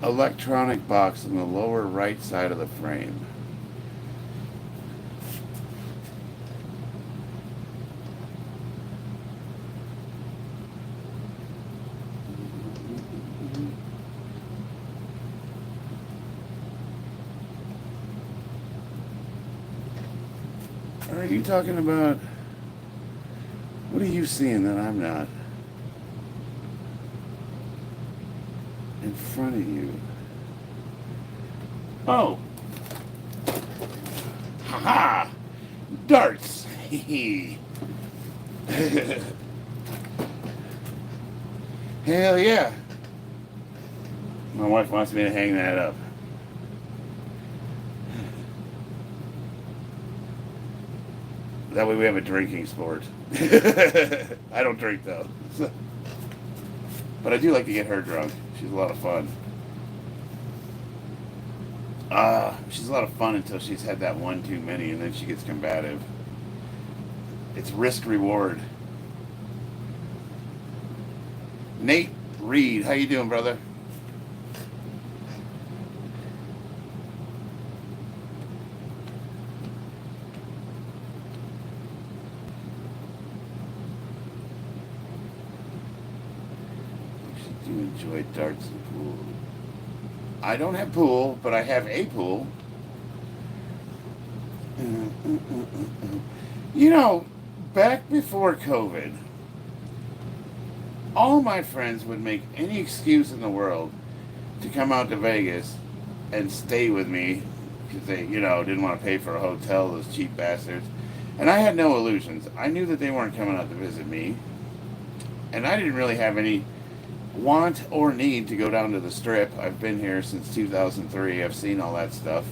A: Electronic box on the lower right side of the frame. Are you talking about? What are you seeing that I'm not? In front of you. Oh. Haha. Darts. Hell yeah. My wife wants me to hang that up. That way we have a drinking sport. I don't drink though. But I do like to get her drunk. She's a lot of fun. She's a lot of fun until she's had that one too many, and then she gets combative. It's risk reward. Nate Reed, how you doing, brother? Do you enjoy darts and pool? I don't have pool, but I have a pool. You know, back before COVID, all my friends would make any excuse in the world to come out to Vegas and stay with me because they, didn't want to pay for a hotel, those cheap bastards. And I had no illusions. I knew that they weren't coming out to visit me. And I didn't really have any want or need to go down to the Strip. I've been here since 2003. I've seen all that stuff.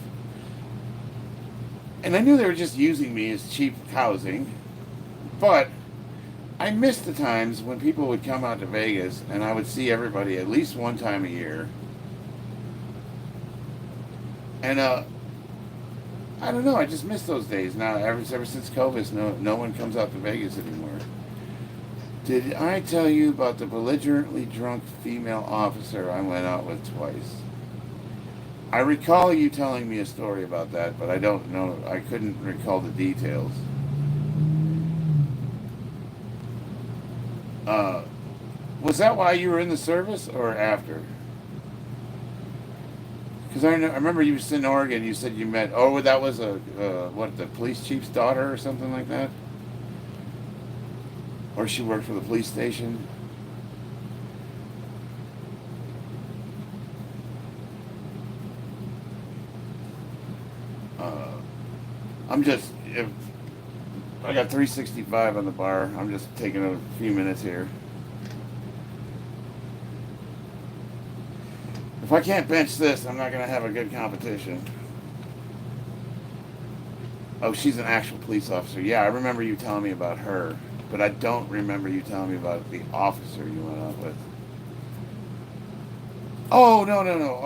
A: And I knew they were just using me as cheap housing. But I missed the times when people would come out to Vegas and I would see everybody at least one time a year. And I don't know, I just miss those days. Now, ever since COVID, no one comes out to Vegas anymore. Did I tell you about the belligerently drunk female officer I went out with twice? I recall you telling me a story about that, but I don't know. I couldn't recall the details. Uh, was that why you were in the service or after? Because I remember you was in Oregon. You said you met. Oh, that was the police chief's daughter or something like that, or she worked for the police station. Uh, I'm just. If, I got 365 on the bar. I'm just taking a few minutes here. If I can't bench this, I'm not going to have a good competition. Oh, she's an actual police officer. Yeah, I remember you telling me about her, but I don't remember you telling me about the officer you went out with. Oh, no.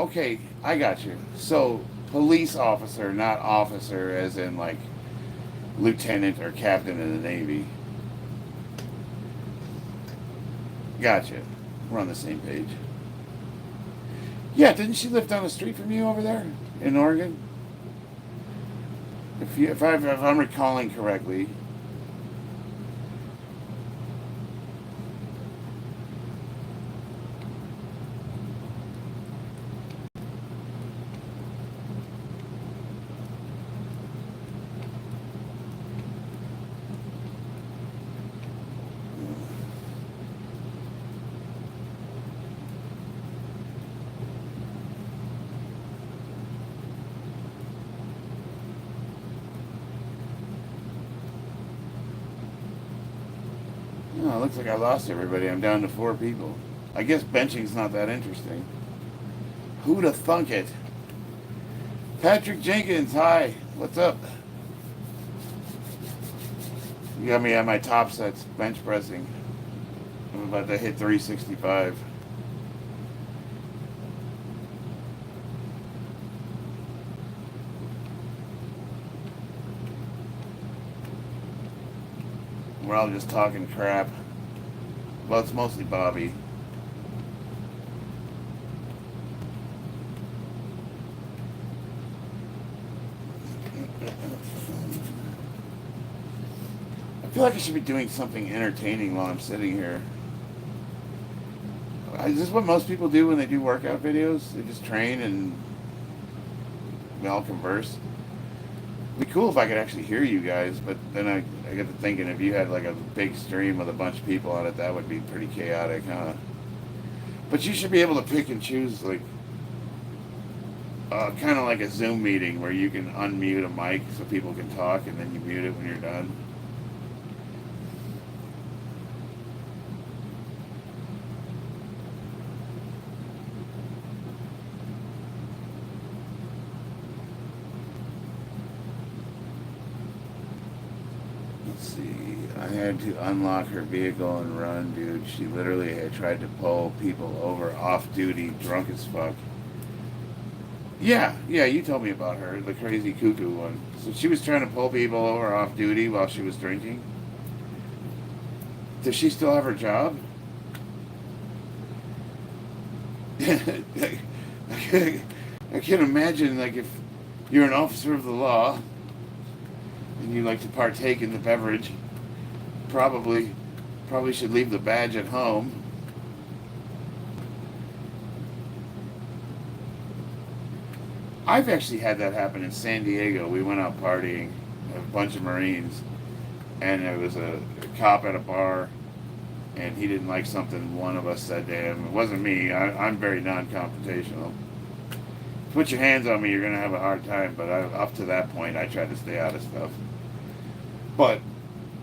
A: Okay, I got you. So, police officer, not officer as in like lieutenant or captain in the Navy. Gotcha. We're on the same page. Yeah, didn't she live down the street from you over there in Oregon? If I'm recalling correctly. Oh, it looks like I lost everybody. I'm down to 4 people. I guess benching's not that interesting. Who'da thunk it? Patrick Jenkins, hi. What's up? You got me at my top sets, bench pressing. I'm about to hit 365. We're all just talking crap. Well, it's mostly Bobby. I feel like I should be doing something entertaining while I'm sitting here. Is this what most people do when they do workout videos? They just train and we all converse. It'd be cool if I could actually hear you guys, but then I get to thinking if you had like a big stream with a bunch of people on it, that would be pretty chaotic, huh? But you should be able to pick and choose, like, kind of like a Zoom meeting where you can unmute a mic so people can talk and then you mute it when you're done. Let's see. I had to unlock her vehicle and run, dude. She literally had tried to pull people over off duty, drunk as fuck. Yeah, you told me about her, the crazy cuckoo one. So she was trying to pull people over off duty while she was drinking. Does she still have her job? I can imagine, like, if you're an officer of the law and you like to partake in the beverage, probably should leave the badge at home. I've actually had that happen in San Diego. We went out partying, a bunch of Marines, and there was a cop at a bar, and he didn't like something one of us said to him. It wasn't me. I'm very non-confrontational. Put your hands on me, you're going to have a hard time, but up to that point, I tried to stay out of stuff. But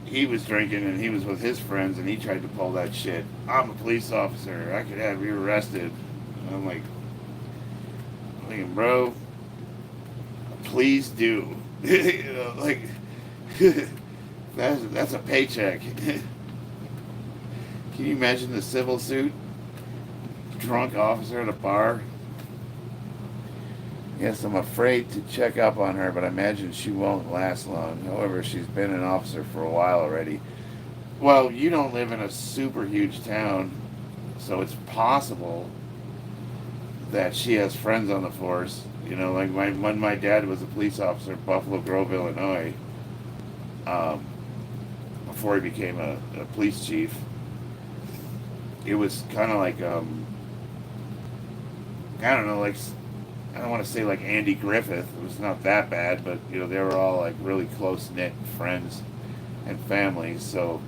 A: he was drinking, and he was with his friends, and he tried to pull that shit. I'm a police officer. I could have you arrested. And I'm like, thinking, bro, please do. You know, like, that's a paycheck. Can you imagine the civil suit? Drunk officer at a bar? Yes, I'm afraid to check up on her, but I imagine she won't last long. However, she's been an officer for a while already. Well, you don't live in a super huge town, so it's possible that she has friends on the force. You know, like when my dad was a police officer in Buffalo Grove, Illinois, um, before he became a police chief, it was kind of like I don't know, like I don't want to say like Andy Griffith. It was not that bad, but you know they were all like really close knit friends and families. So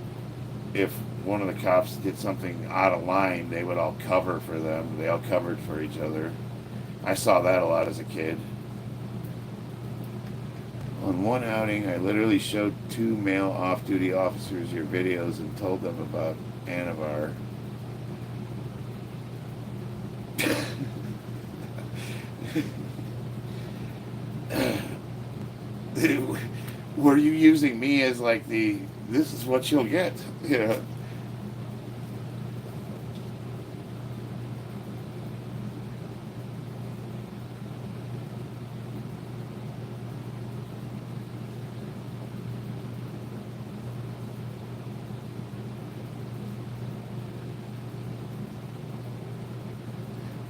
A: if one of the cops did something out of line, they would all cover for them. They all covered for each other. I saw that a lot as a kid. On one outing, I literally showed two male off-duty officers your videos and told them about Anavar. Were you using me as like this is what you'll get? You know?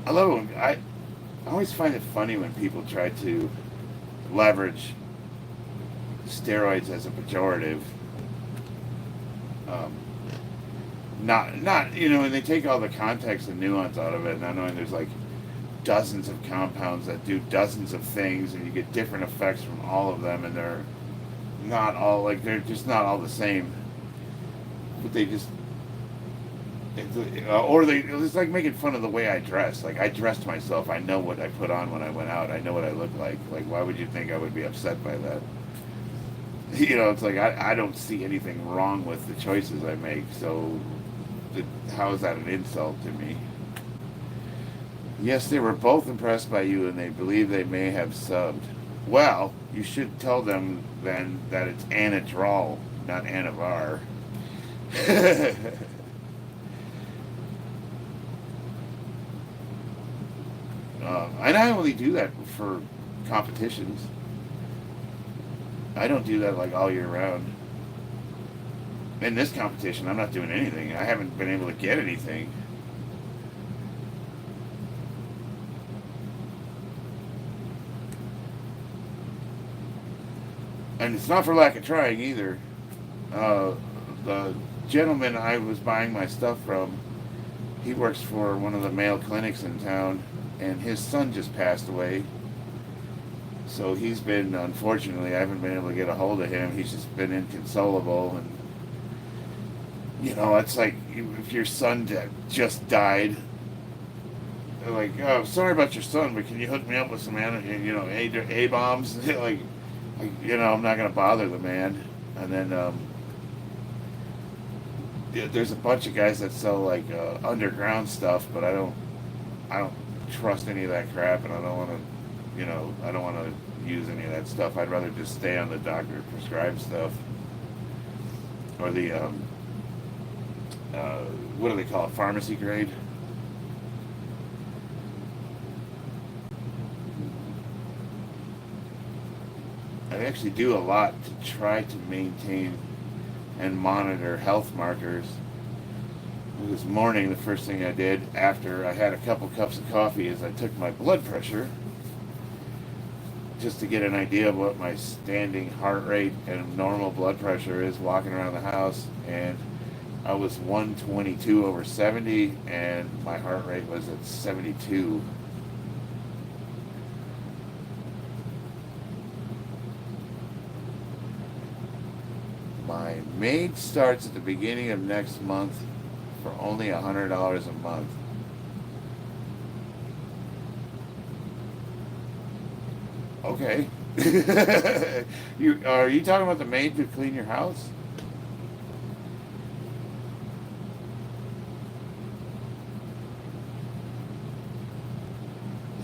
A: I love when I always find it funny when people try to leverage steroids as a pejorative. Um, not you know, and they take all the context and nuance out of it, not knowing there's like dozens of compounds that do dozens of things, and you get different effects from all of them, and they're not all like they're just not all the same. But they just or it's like making fun of the way I dress. Like I dressed myself. I know what I put on when I went out. I know what I look like. Like why would you think I would be upset by that? You know, it's like I don't see anything wrong with the choices I make. So how is that an insult to me? Yes, they were both impressed by you, and they believe they may have subbed. Well, you should tell them then that it's Anadrol, not Anavar. And I only do that for competitions. I don't do that like all year round. In this competition, I'm not doing anything. I haven't been able to get anything. And it's not for lack of trying either. The gentleman I was buying my stuff from, he works for one of the male clinics in town, and his son just passed away. So he's been, unfortunately, I haven't been able to get a hold of him. He's just been inconsolable. And, you know, it's like if your son just died, they're like, oh, sorry about your son, but can you hook me up with some, you know, A-bombs? like, you know, I'm not going to bother the man. And then there's a bunch of guys that sell, like, underground stuff, but I don't trust any of that crap, and I don't want to, you know, I don't want to use any of that stuff. I'd rather just stay on the doctor prescribed stuff, or the what do they call it, pharmacy grade. I actually do a lot to try to maintain and monitor health markers. This morning, the first thing I did after I had a couple cups of coffee is I took my blood pressure just to get an idea of what my standing heart rate and normal blood pressure is walking around the house. And I was 122/70, and my heart rate was at 72. My maid starts at the beginning of next month for only $100 a month. Okay. Are you talking about the maid to clean your house?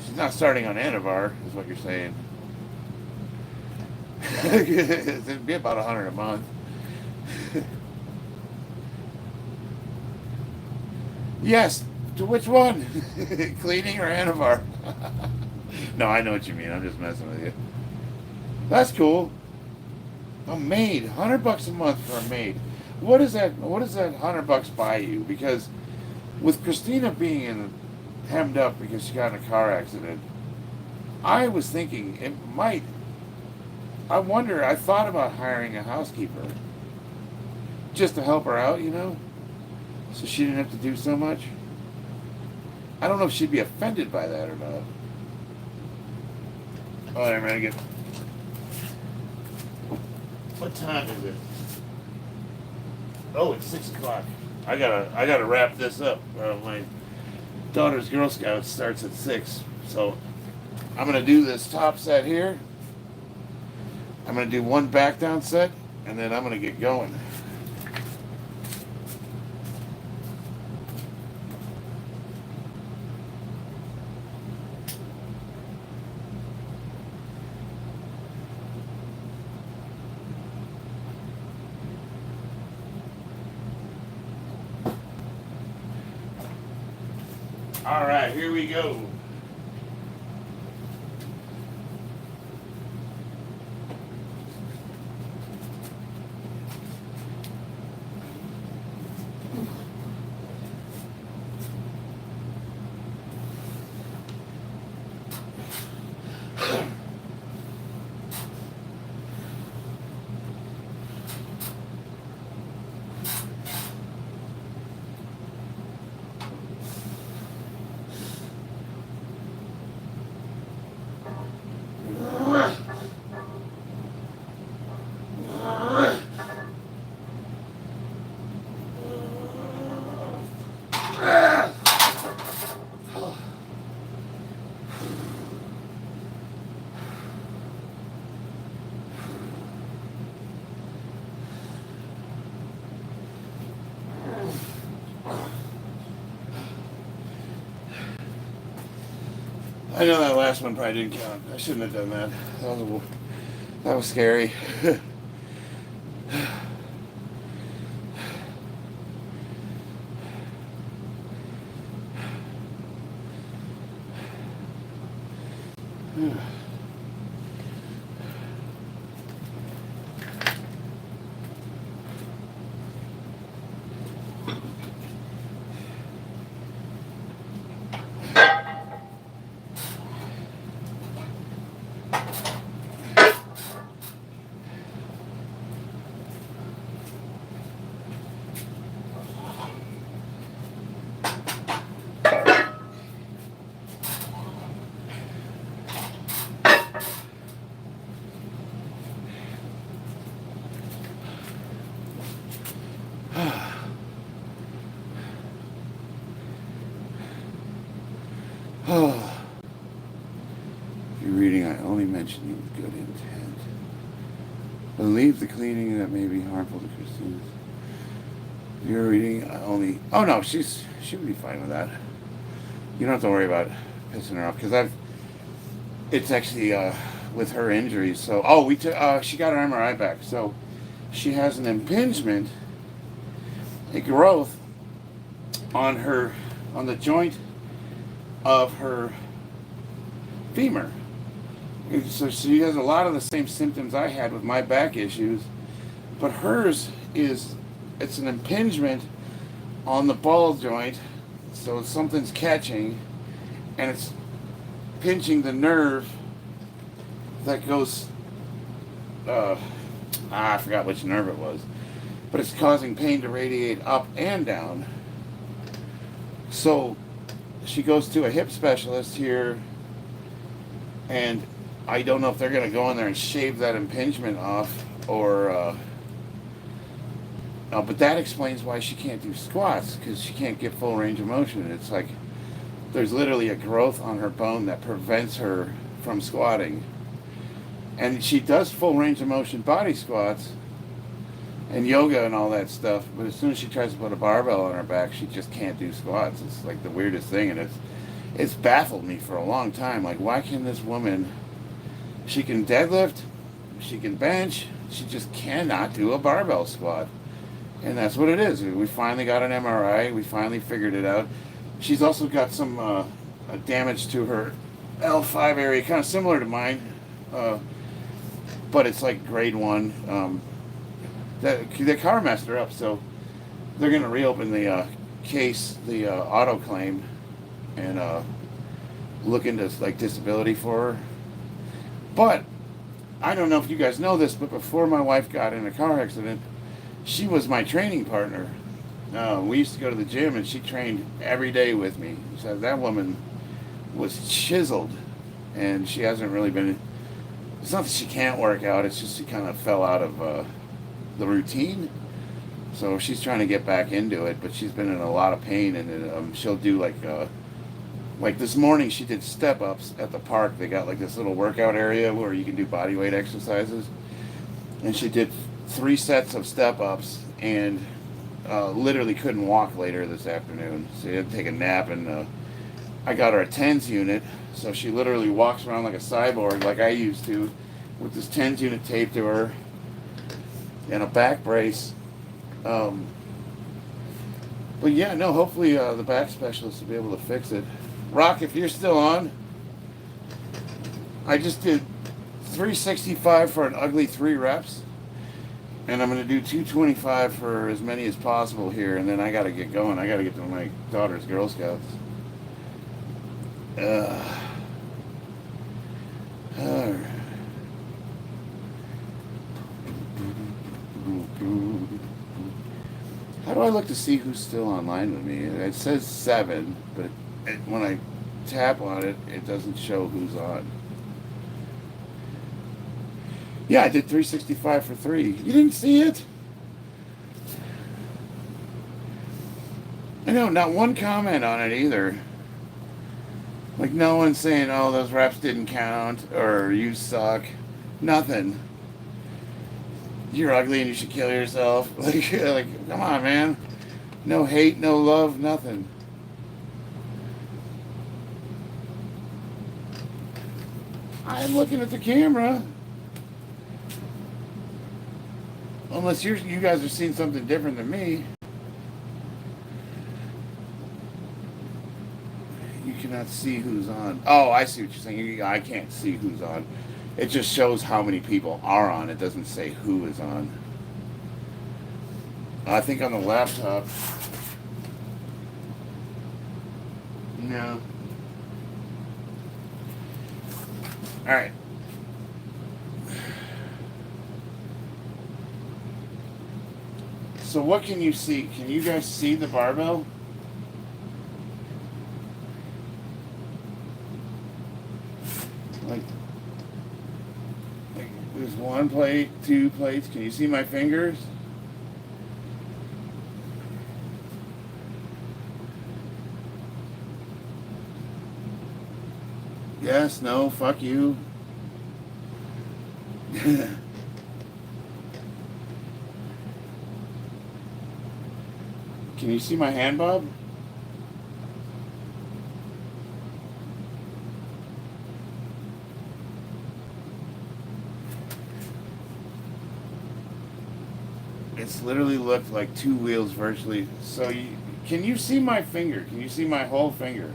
A: She's not starting on Anavar, is what you're saying. It'd be about $100 a month. Yes, to which one? Cleaning or Anavar? No, I know what you mean. I'm just messing with you. That's cool. A maid, $100 a month for a maid. what is that? What does that $100 buy you? Because with Christina being hemmed up because she got in a car accident, I was thinking it might. I thought about hiring a housekeeper just to help her out, so she didn't have to do so much. I don't know if she'd be offended by that or not. Oh, I'm ready to get. What time is it? Oh, it's 6 o'clock. I gotta wrap this up. My daughter's Girl Scouts starts at 6, so I'm gonna do this top set here. I'm gonna do one back down set, and then I'm gonna get going. All right, here we go. I know that last one probably didn't count. I shouldn't have done that. That was scary. If you're reading, I only mention you with good intent. Believe the cleaning that may be harmful to Christine. If you're reading, I only. Oh no, she would be fine with that. You don't have to worry about pissing her off because it's actually with her injuries. So she got her MRI back. So she has an impingement, a growth on the joint of her femur. So she has a lot of the same symptoms I had with my back issues, but hers it's an impingement on the ball joint, so something's catching, and it's pinching the nerve that goes, I forgot which nerve it was, but it's causing pain to radiate up and down. So she goes to a hip specialist here, and I don't know if they're going to go in there and shave that impingement off but that explains why she can't do squats, because she can't get full range of motion. It's like there's literally a growth on her bone that prevents her from squatting. And she does full range of motion body squats and yoga and all that stuff, but as soon as she tries to put a barbell on her back, she just can't do squats. It's like the weirdest thing, and it's baffled me for a long time. Like, why can this woman, she can deadlift, she can bench, she just cannot do a barbell squat? And that's what it is. We finally got an MRI. We finally figured it out. She's also got some damage to her L5 area, kind of similar to mine, but it's like grade 1. the car messed her up, so they're gonna reopen the case, the auto claim, and look into like disability for her. But I don't know if you guys know this, but before my wife got in a car accident, she was my training partner. We used to go to the gym, and she trained every day with me. So that woman was chiseled, and she hasn't really been. It's not that she can't work out; it's just she kind of fell out of the routine. So she's trying to get back into it, but she's been in a lot of pain, and she'll do like this morning she did step ups at the park. They got like this little workout area where you can do body weight exercises, and she did 3 sets of step ups and literally couldn't walk later this afternoon. So she had to take a nap, and I got her a TENS unit, so she literally walks around like a cyborg like I used to, with this TENS unit taped to her and a back brace. But yeah, no, hopefully the back specialist will be able to fix it. Rock, if you're still on, I just did 365 for an ugly 3 reps, and I'm going to do 225 for as many as possible here, and then I got to get going. I got to get to my daughter's Girl Scouts. All right. How do I look to see who's still online with me? It says 7, but when I tap on it, it doesn't show who's on. Yeah, I did 365 for 3. You didn't see it? I know, not one comment on it either. Like, no one's saying, oh, those reps didn't count, or you suck. Nothing. You're ugly and you should kill yourself. Like, come on, man. No hate, no love, nothing. I'm looking at the camera. Unless you guys are seeing something different than me. You cannot see who's on. Oh, I see what you're saying. I can't see who's on. It just shows how many people are on. It doesn't say who is on. I think on the laptop. No. All right. So what can you see? Can you guys see the barbell? Like there's 1 plate, 2 plates. Can you see my fingers? Yes, no, fuck you. Can you see my hand, Bob? It's literally looked like 2 wheels virtually. So can you see my finger? Can you see my whole finger?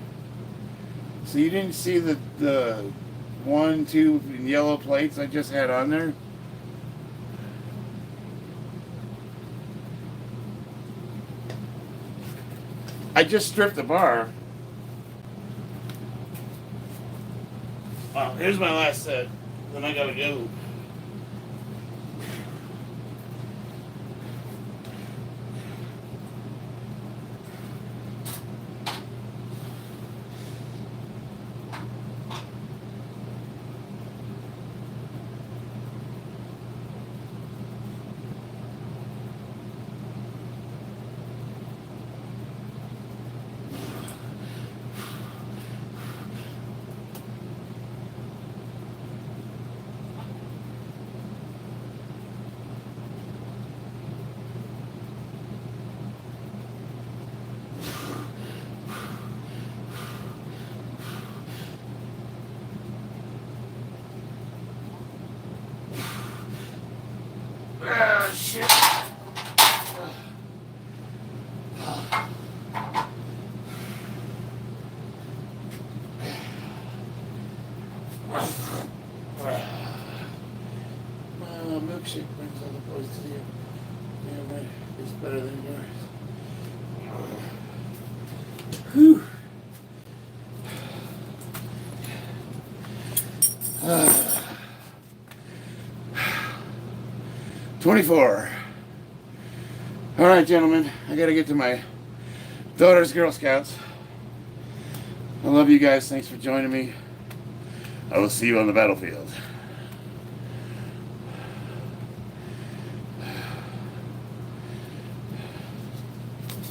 A: So you didn't see the 1, 2 yellow plates I just had on there? I just stripped the bar. Wow, here's my last set. Then I gotta go. Ah, shit. Milkshake brings all the boys to you. Yeah, man, it's better than yours. Whew. 24. All right, gentlemen, I gotta get to my daughter's Girl Scouts. I love you guys. Thanks for joining me. I will see you on the battlefield.